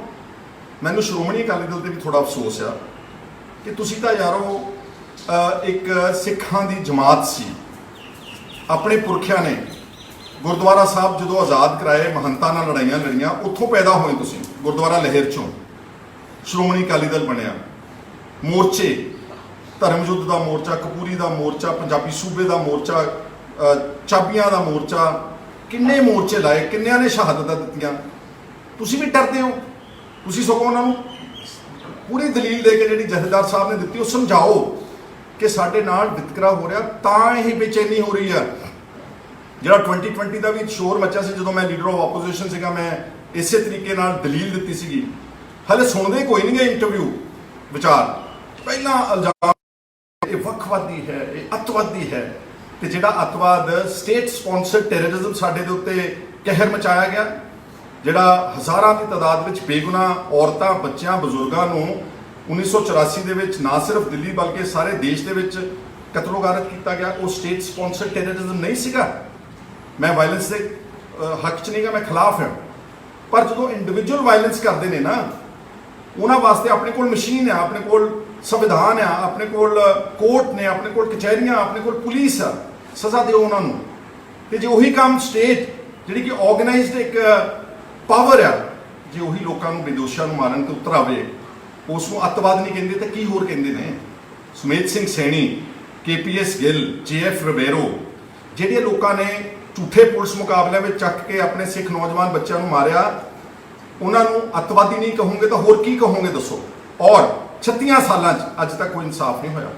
ਮੈਨੂੰ ਸ਼੍ਰੋਮਣੀ ਅਕਾਲੀ ਦਲ ਤੇ ਵੀ ਥੋੜਾ ਅਫਸੋਸ ਆ ਕਿ ਤੁਸੀਂ ਤਾਂ ਯਾਰੋ ਇੱਕ ਸਿੱਖਾਂ ਦੀ ਜਮਾਤ ਸੀ, ਆਪਣੇ ਪੁਰਖਿਆਂ ਨੇ ਗੁਰਦੁਆਰਾ ਸਾਹਿਬ ਜਦੋਂ ਆਜ਼ਾਦ ਕਰਾਏ, ਮਹੰਤਾਂ ਨਾਲ ਲੜਾਈਆਂ ਲੜੀਆਂ, ਉੱਥੋਂ ਪੈਦਾ ਹੋਏ ਤੁਸੀਂ, ਗੁਰਦੁਆਰਾ ਲਹਿਰ ਚੋਂ ਸ਼੍ਰੋਮਣੀ ਅਕਾਲੀ ਦਲ ਬਣਿਆ। ਮੋਰਚੇ, ਧਰਮ ਯੁੱਧ ਦਾ ਮੋਰਚਾ, ਕਪੂਰੀ ਦਾ ਮੋਰਚਾ, ਪੰਜਾਬੀ ਸੂਬੇ ਦਾ ਮੋਰਚਾ, ਚਾਬੀਆਂ ਦਾ ਮੋਰਚਾ, ਕਿੰਨੇ ਮੋਰਚੇ ਲਾਏ, ਕਿੰਨਿਆਂ ਨੇ ਸ਼ਹਾਦਤਾਂ ਦਿੱਤੀਆਂ। ਤੁਸੀਂ ਵੀ ਡਰਦੇ ਹੋ। ਤੁਸੀਂ ਸਗੋਂ ਉਹਨਾਂ ਨੂੰ ਪੂਰੀ ਦਲੀਲ ਦੇ ਕੇ ਜਿਹੜੀ ਜਥੇਦਾਰ ਸਾਹਿਬ ਨੇ ਦਿੱਤੀ ਉਹ ਸਮਝਾਓ ਕਿ ਸਾਡੇ ਨਾਲ ਵਿਤਕਰਾ ਹੋ ਰਿਹਾ, ਤਾਂ ਇਹ ਬੇਚੈਨੀ ਹੋ ਰਹੀ ਆ। ਜਿਹੜਾ 2020 ਦਾ ਵੀ ਸ਼ੋਰ ਮੱਚਿਆ ਸੀ ਜਦੋਂ ਮੈਂ ਲੀਡਰ ਆਫ ਆਪੋਜੀਸ਼ਨ ਸੀਗਾ, ਮੈਂ ਇਸੇ ਤਰੀਕੇ ਨਾਲ ਦਲੀਲ ਦਿੱਤੀ ਸੀਗੀ। ਹਲੇ ਸੁਣਦੇ ਕੋਈ ਨਹੀਂ ਗੇ ਇੰਟਰਵਿਊ ਵਿਚਾਰ, ਪਹਿਲਾਂ ਇਲਜ਼ਾਮ ਇਹ ਵੱਖਵਾਦੀ ਹੈ, ਇਹ ਅੱਤਵਾਦੀ ਹੈ। ਤੇ ਜਿਹੜਾ ਅੱਤਵਾਦ, ਸਟੇਟ ਸਪਾਂਸਰਡ ਟੈਰਰਿਜ਼ਮ ਸਾਡੇ ਦੇ ਉੱਤੇ ਕਹਿਰ ਮਚਾਇਆ ਗਿਆ, ਜਿਹੜਾ ਹਜ਼ਾਰਾਂ ਦੀ ਤਾਦਾਦ ਵਿੱਚ ਬੇਗੁਨਾਹ ਔਰਤਾਂ, ਬੱਚਿਆਂ, ਬਜ਼ੁਰਗਾਂ ਨੂੰ 1984 ਦੇ ਵਿੱਚ ਨਾ ਸਿਰਫ ਦਿੱਲੀ ਬਲਕਿ ਸਾਰੇ ਦੇਸ਼ ਦੇ ਵਿੱਚ ਕਤਲੋਗਾਰਤ ਕੀਤਾ ਗਿਆ, ਉਹ ਸਟੇਟ ਸਪਾਂਸਰਡ ਟੈਰਰਿਜ਼ਮ ਨਹੀਂ ਸੀਗਾ। ਮੈਂ ਵਾਇਲੈਂਸ ਦੇ ਹੱਕ 'ਚ ਨਹੀਂ ਗਾ, ਮੈਂ ਖਿਲਾਫ ਹਾਂ। ਪਰ ਜਦੋਂ ਇੰਡੀਵਿਜੂਅਲ ਵਾਇਲੈਂਸ ਕਰਦੇ ਨੇ ਨਾ, ਉਹਨਾਂ ਵਾਸਤੇ ਆਪਣੇ ਕੋਲ ਮਸ਼ੀਨ ਆ, ਆਪਣੇ ਕੋਲ ਸੰਵਿਧਾਨ ਆ, ਆਪਣੇ ਕੋਲ ਕੋਰਟ ਨੇ, ਆਪਣੇ ਕੋਲ ਕਚਹਿਰੀਆਂ, ਆਪਣੇ ਕੋਲ ਪੁਲਿਸ ਆ, ਸਜ਼ਾ ਦਿਓ ਉਹਨਾਂ ਨੂੰ। ਤੇ ਜੇ ਉਹੀ ਕੰਮ ਸਟੇਟ ਜਿਹੜੀ ਕਿ ਆਰਗੇਨਾਈਜ਼ਡ ਇੱਕ ਪਾਵਰ ਆ, ਜੇ ਉਹੀ ਲੋਕਾਂ ਨੂੰ, ਬੇਦੋਸ਼ਾਂ ਨੂੰ ਮਾਰਨ ਤੇ ਉਤਰ ਆਵੇ, ਉਸ ਨੂੰ ਅੱਤਵਾਦ ਨਹੀਂ ਕਹਿੰਦੇ ਤਾਂ ਕੀ ਹੋਰ ਕਹਿੰਦੇ ਨੇ? ਸੁਮੇਧ ਸਿੰਘ ਸੈਣੀ, KPS ਗਿੱਲ, JF ਰਿਬੇਰੋ, ਜਿਹੜੇ ਲੋਕਾਂ ਨੇ ਝੂਠੇ ਪੁਲਿਸ ਮੁਕਾਬਲਿਆਂ ਵਿੱਚ ਚੱਕ ਕੇ ਆਪਣੇ ਸਿੱਖ ਨੌਜਵਾਨ ਬੱਚਿਆਂ ਨੂੰ ਮਾਰਿਆ, ਉਹਨਾਂ ਨੂੰ ਅੱਤਵਾਦੀ ਨਹੀਂ ਕਹੋਗੇ ਤਾਂ ਹੋਰ ਕੀ ਕਹੋਗੇ ਦੱਸੋ? ਔਰ 36 ਸਾਲਾਂ 'ਚ ਅੱਜ ਤੱਕ ਕੋਈ ਇਨਸਾਫ ਨਹੀਂ ਹੋਇਆ।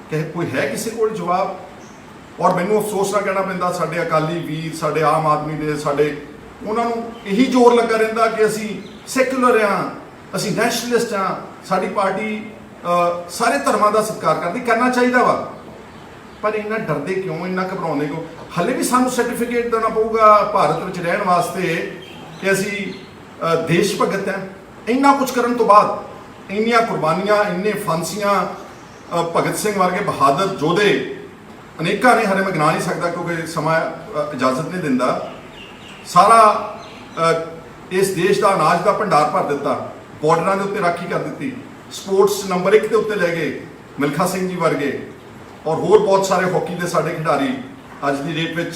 ਕਿ ਕੋਈ ਹੈ ਕਿਸੇ ਕੋਲ ਜਵਾਬ? ਔਰ ਮੈਨੂੰ ਅਫਸੋਸ ਨਾਲ ਕਹਿਣਾ ਪੈਂਦਾ, ਸਾਡੇ ਅਕਾਲੀ ਵੀਰ, ਸਾਡੇ ਆਮ ਆਦਮੀ ਦੇ, ਸਾਡੇ ਉਹਨਾਂ ਨੂੰ ਇਹੀ ਜ਼ੋਰ ਲੱਗਾ ਰਹਿੰਦਾ ਕਿ ਅਸੀਂ ਸੈਕੂਲਰ ਹਾਂ, ਅਸੀਂ ਨੈਸ਼ਨਲਿਸਟ ਹਾਂ, ਸਾਡੀ ਪਾਰਟੀ ਸਾਰੇ ਧਰਮਾਂ ਦਾ ਸਤਿਕਾਰ ਕਰਦੀ। ਕਰਨਾ ਚਾਹੀਦਾ ਵਾ, ਪਰ ਇੰਨਾ ਡਰਦੇ ਕਿਉਂ, ਇੰਨਾ ਘਬਰਾਉਂਦੇ ਕਿਉਂ? ਹਲੇ ਵੀ ਸਾਨੂੰ ਸਰਟੀਫਿਕੇਟ ਦੇਣਾ ਪਊਗਾ ਭਾਰਤ ਵਿੱਚ ਰਹਿਣ ਵਾਸਤੇ ਕਿ ਅਸੀਂ ਦੇਸ਼ ਭਗਤ ਹਾਂ। ਇੰਨਾ ਕੁਝ ਕਰਨ ਤੋਂ ਬਾਅਦ, ਇੰਨੀਆਂ ਕੁਰਬਾਨੀਆਂ, ਇੰਨੇ ਫਾਂਸੀਆਂ, ਭਗਤ ਸਿੰਘ ਵਰਗੇ ਬਹਾਦਰ ਯੋਧੇ ਅਨੇਕਾਂ ਨੇ, ਹਰੇ ਮੈਂ ਗਿਣਾ ਨਹੀਂ ਸਕਦਾ ਕਿਉਂਕਿ ਸਮਾਂ ਇਜਾਜ਼ਤ ਨਹੀਂ ਦਿੰਦਾ। ਸਾਰਾ ਇਸ ਦੇਸ਼ ਦਾ ਅਨਾਜ ਦਾ ਭੰਡਾਰ ਭਰ ਦਿੱਤਾ, ਬਾਰਡਰਾਂ ਦੇ ਉੱਤੇ ਰਾਖੀ ਕਰ ਦਿੱਤੀ, ਸਪੋਰਟਸ ਨੰਬਰ 1 ਦੇ ਉੱਤੇ ਲੈ ਗਏ ਮਿਲਖਾ ਸਿੰਘ ਜੀ ਵਰਗੇ, ਔਰ ਹੋਰ ਬਹੁਤ ਸਾਰੇ ਹਾਕੀ ਦੇ ਸਾਡੇ ਖਿਡਾਰੀ। ਅੱਜ ਦੀ ਡੇਟ ਵਿੱਚ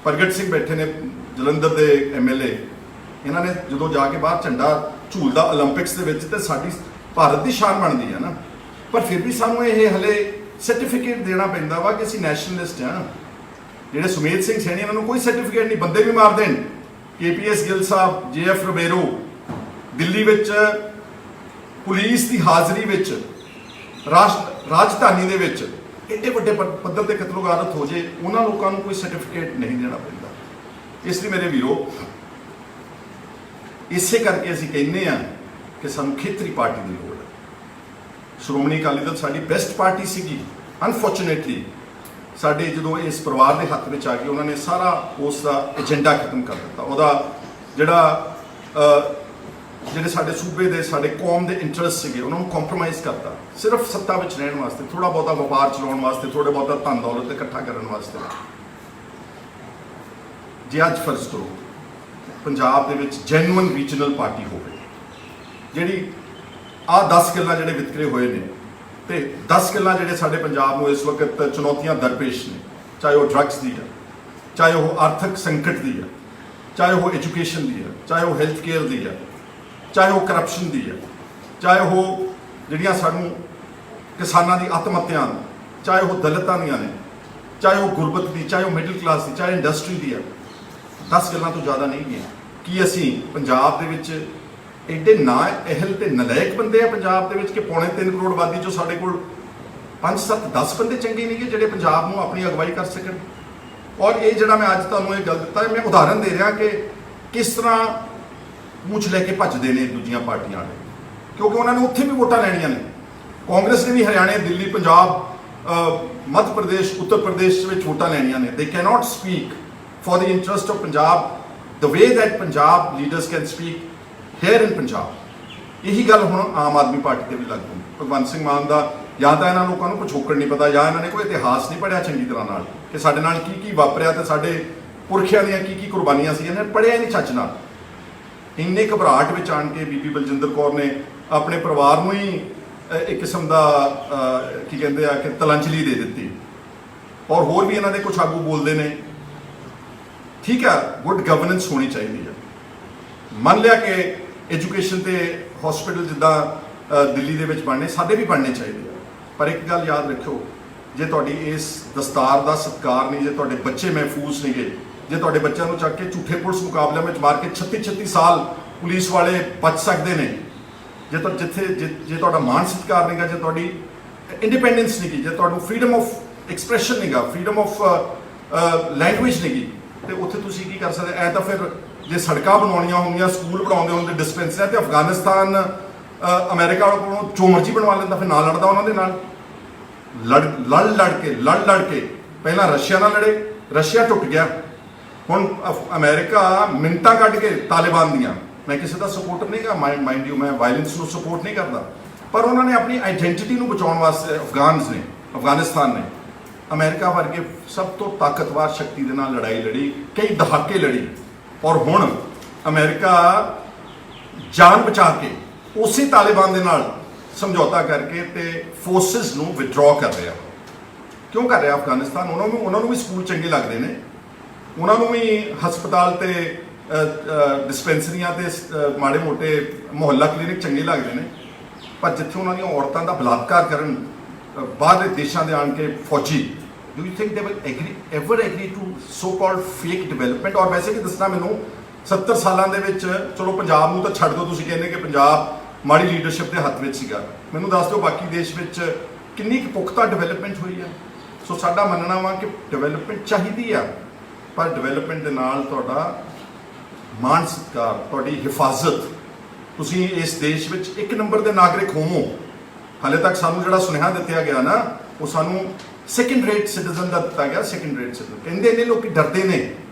ਪ੍ਰਗਟ ਸਿੰਘ ਬੈਠੇ ਨੇ ਜਲੰਧਰ ਦੇ MLA, ਇਹਨਾਂ ਨੇ ਜਦੋਂ ਜਾ ਕੇ ਬਾਹਰ ਝੰਡਾ ਝੂਲਦਾ 올림픽ਸ ਦੇ ਵਿੱਚ, ਤੇ ਸਾਡੀ ਭਾਰਤ ਦੀ ਸ਼ਾਨ ਬਣਦੀ ਹੈ ਨਾ। ਪਰ ਫਿਰ ਵੀ ਸਾਨੂੰ ਇਹ ਹਲੇ ਸਰਟੀਫਿਕੇਟ ਦੇਣਾ ਪੈਂਦਾ ਵਾ ਕਿ ਅਸੀਂ ਨੈਸ਼ਨਲਿਸਟ ਹਾਂ। ਜਿਹੜੇ ਸੁਮੇਧ ਸਿੰਘ ਸੈਣੀ, ਇਹਨਾਂ ਨੂੰ ਕੋਈ ਸਰਟੀਫਿਕੇਟ ਨਹੀਂ, ਬੰਦੇ ਵੀ ਮਾਰ ਦੇਣ। KPS ਗਿੱਲ ਸਾਹਿਬ, JF ਰਬੇਰੋ, ਦਿੱਲੀ ਵਿੱਚ ਪੁਲਿਸ ਦੀ ਹਾਜ਼ਰੀ ਵਿੱਚ, ਰਾਜਧਾਨੀ ਦੇ ਵਿੱਚ ਏਡੇ ਵੱਡੇ ਪੱਧਰ ਤੇ ਕਤਲੋਗਾਰਤ ਹੋ ਜੇ, ਉਹਨਾਂ ਲੋਕਾਂ ਨੂੰ ਕੋਈ ਸਰਟੀਫਿਕੇਟ ਨਹੀਂ ਦੇਣਾ ਪੈਂਦਾ। ਇਸ ਲਈ ਮੇਰੇ ਵੀਰੋ, ਇਸੇ ਕਰਕੇ ਅਸੀਂ ਕਹਿੰਦੇ ਹਾਂ ਕਿ ਸਾਨੂੰ ਖੇਤਰੀ ਪਾਰਟੀ ਦੀ ਲੋੜ ਹੈ। ਸ਼੍ਰੋਮਣੀ ਅਕਾਲੀ ਦਲ ਸਾਡੀ ਬੈਸਟ ਪਾਰਟੀ ਸੀਗੀ। ਅਨਫੋਰਚੂਨੇਟਲੀ ਸਾਡੇ ਜਦੋਂ ਇਸ ਪਰਿਵਾਰ ਦੇ ਹੱਥ ਵਿੱਚ ਆ ਗਈ, ਉਹਨਾਂ ਨੇ ਸਾਰਾ ਉਸ ਦਾ ਏਜੰਡਾ ਖਤਮ ਕਰ ਦਿੱਤਾ। ਉਹਦਾ ਜਿਹੜੇ ਸਾਡੇ ਸੂਬੇ ਦੇ, ਸਾਡੇ ਕੌਮ ਦੇ ਇੰਟਰਸਟ ਸੀਗੇ, ਉਹਨਾਂ ਨੂੰ ਕੰਪਰੋਮਾਈਜ਼ ਕਰਤਾ, ਸਿਰਫ ਸੱਤਾ ਵਿੱਚ ਰਹਿਣ ਵਾਸਤੇ, ਥੋੜਾ ਬਹੁਤਾ ਵਪਾਰ ਚਲਾਉਣ ਵਾਸਤੇ, ਥੋੜਾ ਬਹੁਤਾ ਧਨ ਦੌਲਤ ਇਕੱਠਾ ਕਰਨ ਵਾਸਤੇ। ਜੇ ਅੱਜ ਫਰਜ਼ ਕਰੋ ਪੰਜਾਬ ਦੇ ਵਿੱਚ ਜੈਨੂਅਨ ਰੀਜਨਲ ਪਾਰਟੀ ਹੋਵੇ, ਜਿਹੜੀ ਆਹ 10 ਗੱਲਾਂ ਜਿਹੜੇ ਵਿਤਕਰੇ ਹੋਏ ਨੇ, ਤੇ 10 ਗੱਲਾਂ ਜਿਹੜੇ ਸਾਡੇ ਪੰਜਾਬ ਨੂੰ ਇਸ ਵਕਤ ਚੁਣੌਤੀਆਂ ਦਰਪੇਸ਼ ਨੇ, ਚਾਹੇ ਉਹ ਡਰੱਗਸ ਦੀ ਹੈ, ਚਾਹੇ ਉਹ ਆਰਥਿਕ ਸੰਕਟ ਦੀ ਹੈ, ਚਾਹੇ ਉਹ ਐਜੂਕੇਸ਼ਨ ਦੀ ਹੈ, ਚਾਹੇ ਉਹ ਹੈਲਥ ਕੇਅਰ ਦੀ ਹੈ, ਚਾਹੇ ਉਹ ਕਰਪਸ਼ਨ ਦੀ ਹੈ, ਚਾਹੇ ਉਹ ਜਿਹੜੀਆਂ ਸਾਨੂੰ ਕਿਸਾਨਾਂ ਦੀ ਆਤਮ ਹੱਤਿਆ, ਚਾਹੇ ਉਹ ਦਲਿਤਾਂ ਦੀਆਂ ਨੇ, ਚਾਹੇ ਉਹ ਗੁਰਬਤ ਦੀ, ਚਾਹੇ ਉਹ ਮਿਡਲ ਕਲਾਸ ਦੀ, ਚਾਹੇ ਇੰਡਸਟਰੀ ਦੀ ਹੈ। 10 ਗੱਲਾਂ ਤੋਂ ਜ਼ਿਆਦਾ ਨਹੀਂ ਗਈਆਂ। ਕੀ ਅਸੀਂ ਪੰਜਾਬ ਦੇ ਵਿੱਚ ਐਡੇ ਨਾ ਅਹਿਲ ਤੇ ਨਲਾਇਕ ਬੰਦੇ ਆ ਪੰਜਾਬ ਦੇ ਵਿੱਚ ਕਿ 3.25 ਕਰੋੜ ਆਬਾਦੀ ਚੋਂ ਸਾਡੇ ਕੋਲ 5, 7, 10 ਬੰਦੇ ਚੰਗੇ ਨਹੀਂ ਗੇ ਜਿਹੜੇ ਪੰਜਾਬ ਨੂੰ ਆਪਣੀ ਅਗਵਾਈ ਕਰ ਸਕਣ? ਔਰ ਇਹ ਜਿਹੜਾ ਮੈਂ ਅੱਜ ਤੁਹਾਨੂੰ ਇਹ ਗੱਲ ਦਿੱਤਾ, ਮੈਂ ਉਦਾਹਰਨ ਦੇ ਰਿਹਾ ਕਿ ਕਿਸ ਤਰ੍ਹਾਂ ਮੂੰਹ 'ਚ ਲੈ ਕੇ ਭੱਜਦੇ ਨੇ ਦੂਜੀਆਂ ਪਾਰਟੀਆਂ ਵਾਲੇ, ਕਿਉਂਕਿ ਉਹਨਾਂ ਨੇ ਉੱਥੇ ਵੀ ਵੋਟਾਂ ਲੈਣੀਆਂ ਨੇ। ਕਾਂਗਰਸ ਨੇ ਵੀ ਹਰਿਆਣੇ, ਦਿੱਲੀ, ਪੰਜਾਬ, ਮੱਧ ਪ੍ਰਦੇਸ਼, ਉੱਤਰ ਪ੍ਰਦੇਸ਼ ਵਿੱਚ ਵੋਟਾਂ ਲੈਣੀਆਂ ਨੇ। ਦੇ cannot speak for the interest of Punjab the way that Punjab leaders can speak hair ਇਨ ਪੰਜਾਬ। ਇਹੀ ਗੱਲ ਹੁਣ ਆਮ ਆਦਮੀ ਪਾਰਟੀ ਤੇ ਵੀ ਲਾਗੂ ਹੈ। ਭਗਵੰਤ ਸਿੰਘ ਮਾਨ ਦਾ ਜਾਂ ਤਾਂ ਇਹਨਾਂ ਲੋਕਾਂ ਨੂੰ ਪਿਛੋਕੜ ਨਹੀਂ ਪਤਾ, ਜਾਂ ਇਹਨਾਂ ਨੇ ਕੋਈ ਇਤਿਹਾਸ ਨਹੀਂ ਪੜ੍ਹਿਆ ਚੰਗੀ ਤਰ੍ਹਾਂ ਨਾਲ ਕਿ ਸਾਡੇ ਨਾਲ ਕੀ ਕੀ ਵਾਪਰਿਆ ਤੇ ਸਾਡੇ ਪੁਰਖਿਆਂ ਦੀਆਂ ਕੀ ਕੀ ਕੁਰਬਾਨੀਆਂ ਸੀ। ਇਹਨੇ ਪੜ੍ਹਿਆ ਨਹੀਂ ਚੱਜ ਨਾਲ। ਇੰਨੇ ਘਬਰਾਹਟ ਵਿੱਚ ਆਣ ਕੇ ਬੀਬੀ ਬਲਜਿੰਦਰ ਕੌਰ ਨੇ ਆਪਣੇ ਪਰਿਵਾਰ ਨੂੰ ਹੀ ਇੱਕ ਕਿਸਮ ਦਾ ਕੀ ਕਹਿੰਦੇ ਆ ਕਿ ਤਲਾਂਜਲੀ ਦੇ ਦਿੱਤੀ। ਔਰ ਹੋਰ ਵੀ ਇਹਨਾਂ ਦੇ ਕੁਝ ਆਗੂ ਬੋਲਦੇ ਨੇ। ਠੀਕ ਹੈ, ਗੁੱਡ ਗਵਰਨੈਂਸ ਹੋਣੀ ਚਾਹੀਦੀ ਹੈ। ਮੰਨ ਲਿਆ ਕਿ ਐਜੂਕੇਸ਼ਨ ਤੇ ਹਸਪੀਟਲ ਜਿੱਦਾਂ ਦਿੱਲੀ ਦੇ ਵਿੱਚ ਬਣਨੇ, ਸਾਡੇ ਵੀ ਬਣਨੇ ਚਾਹੀਦੇ ਆ। ਪਰ ਇੱਕ ਗੱਲ ਯਾਦ ਰੱਖਿਓ, ਜੇ ਤੁਹਾਡੀ ਇਸ ਦਸਤਾਰ ਦਾ ਸਤਿਕਾਰ ਨਹੀਂ, ਜੇ ਤੁਹਾਡੇ ਬੱਚੇ ਮਹਿਫੂਜ਼ ਨਹੀਂ ਗਏ, ਜੇ ਤੁਹਾਡੇ ਬੱਚਿਆਂ ਨੂੰ ਚੱਕ ਕੇ ਝੂਠੇ ਪੁਲਿਸ ਮੁਕਾਬਲਿਆਂ ਵਿੱਚ ਮਾਰ ਕੇ 36 ਸਾਲ ਪੁਲਿਸ ਵਾਲੇ ਬਚ ਸਕਦੇ ਨੇ, ਜੇ ਤੁਹਾਡਾ ਮਾਣ ਸਤਿਕਾਰ ਨਹੀਂਗਾ, ਜੇ ਤੁਹਾਡੀ ਇੰਡੀਪੈਂਡੈਂਸ ਨਹੀਂ ਗੀ, ਜੇ ਤੁਹਾਨੂੰ ਫਰੀडम ਆਫ ਐਕਸਪ੍ਰੈਸ਼ਨ ਨਹੀਂਗਾ, ਫਰੀडम ਆਫ ਲੈਂਗੁਏਜ ਨਹੀਂ ਗੀ, ਤੇ ਉੱਥੇ ਤੁਸੀਂ ਕੀ ਕਰ ਸਕਦੇ? ਐ ਤਾਂ ਫਿਰ ਜੇ ਸੜਕਾਂ ਬਣਾਉਣੀਆਂ ਹੁੰਦੀਆਂ, ਸਕੂਲ ਬਣਾਉਂਦੇ ਹੁੰਦੇ, ਡਿਸਪੈਂਸਰੀਆਂ, ਤੇ ਅਫਗਾਨਿਸਤਾਨ ਅਮਰੀਕਾ ਕੋਲੋਂ ਜੋ ਮਰਜ਼ੀ ਬਣਵਾ ਲੈਂਦਾ, ਫਿਰ ਨਾਲ ਲੜਦਾ ਉਹਨਾਂ ਦੇ ਨਾਲ। ਲੜ ਕੇ ਪਹਿਲਾਂ ਰਸ਼ੀਆ ਨਾਲ ਲੜੇ, ਰਸ਼ੀਆ ਟੁੱਟ ਗਿਆ। ਹੁਣ ਅਮਰੀਕਾ ਮਿੰਟਾਂ ਕੱਢ ਕੇ ਤਾਲਿਬਾਨ ਦੀਆਂ, ਮੈਂ ਕਿਸੇ ਦਾ ਸਪੋਰਟਰ ਨਹੀਂ ਗਾ, ਮਾਈਂਡ ਯੂ, ਮੈਂ ਵਾਇਲੈਂਸ ਨੂੰ ਸਪੋਰਟ ਨਹੀਂ ਕਰਦਾ, ਪਰ ਉਹਨਾਂ ਨੇ ਆਪਣੀ ਆਈਡੈਂਟਿਟੀ ਨੂੰ ਬਚਾਉਣ ਵਾਸਤੇ ਅਫਗਾਨਿਸਤਾਨ ਨੇ ਅਮਰੀਕਾ ਵਰਗੇ ਸਭ ਤੋਂ ਤਾਕਤਵਰ ਸ਼ਕਤੀ ਦੇ ਨਾਲ ਲੜਾਈ ਲੜੀ, ਕਈ ਦਹਾਕੇ ਲੜੀ, ਔਰ ਹੁਣ ਅਮਰੀਕਾ ਜਾਨ ਬਚਾ ਕੇ ਉਸੇ ਤਾਲਿਬਾਨ ਦੇ ਨਾਲ ਸਮਝੌਤਾ ਕਰਕੇ ਤੇ ਫੋਰਸਿਸ ਨੂੰ ਵਿਡਰਾਅ ਕਰ ਰਿਹਾ। ਕਿਉਂ ਕਰ ਰਿਹਾ ਅਫਗਾਨਿਸਤਾਨ? ਉਹਨਾਂ ਨੂੰ ਵੀ ਸਕੂਲ ਚੰਗੇ ਲੱਗਦੇ ਨੇ, ਉਹਨਾਂ ਨੂੰ ਵੀ ਹਸਪਤਾਲ ਤੇ ਡਿਸਪੈਂਸਰੀਆਂ ਤੇ ਮਾੜੇ ਮੋਟੇ ਮੁਹੱਲਾ ਕਲੀਨਿਕ ਚੰਗੇ ਲੱਗਦੇ ਨੇ, ਪਰ ਜਿੱਥੇ ਉਹਨਾਂ ਦੀਆਂ ਔਰਤਾਂ ਦਾ ਬਲਾਤਕਾਰ ਕਰਨ ਬਾਹਰ ਦੇ ਦੇਸ਼ਾਂ ਦੇ ਆਣ ਕੇ ਫੌਜੀ, do you think they will ever agree to so called fake development? ਔਰ ਵੈਸੇ ਵੀ ਦੱਸਣਾ ਮੈਨੂੰ 70 ਸਾਲਾਂ ਦੇ ਵਿੱਚ, ਚਲੋ ਪੰਜਾਬ ਨੂੰ ਤਾਂ ਛੱਡ ਦਿਓ, ਤੁਸੀਂ ਕਹਿੰਦੇ ਕਿ ਪੰਜਾਬ ਮਾੜੀ ਲੀਡਰਸ਼ਿਪ ਦੇ ਹੱਥ ਵਿੱਚ ਸੀਗਾ, ਮੈਨੂੰ ਦੱਸ ਦਿਓ ਬਾਕੀ ਦੇਸ਼ ਵਿੱਚ ਕਿੰਨੀ ਕੁ ਪੁਖਤਾ ਡਿਵੈਲਪਮੈਂਟ ਹੋਈ ਹੈ। ਸੋ ਸਾਡਾ ਮੰਨਣਾ ਵਾ ਕਿ ਡਿਵੈਲਪਮੈਂਟ ਚਾਹੀਦੀ ਆ, ਪਰ ਡਿਵੈਲਪਮੈਂਟ ਦੇ ਨਾਲ ਤੁਹਾਡਾ ਮਾਣ ਸਤਿਕਾਰ, ਤੁਹਾਡੀ ਹਿਫਾਜ਼ਤ, ਤੁਸੀਂ ਇਸ ਦੇਸ਼ ਵਿੱਚ ਇੱਕ ਨੰਬਰ ਦੇ ਨਾਗਰਿਕ ਹੋਵੋ। ਹਾਲੇ ਤੱਕ ਸਾਨੂੰ ਜਿਹੜਾ ਸੁਨੇਹਾ ਦਿੱਤਾ ਗਿਆ ਨਾ, ਉਹ ਸਾਨੂੰ ਸੈਕੰਡ ਰੇਟ ਸਿਟੀਜ਼ਨ ਦਾ ਦਿੱਤਾ ਗਿਆ। ਸੈਕੰਡ ਰੇਟ ਸਿਟੀਜ਼ਨ ਕਹਿੰਦੇ ਨੇ, ਲੋਕ ਡਰਦੇ ਨੇ,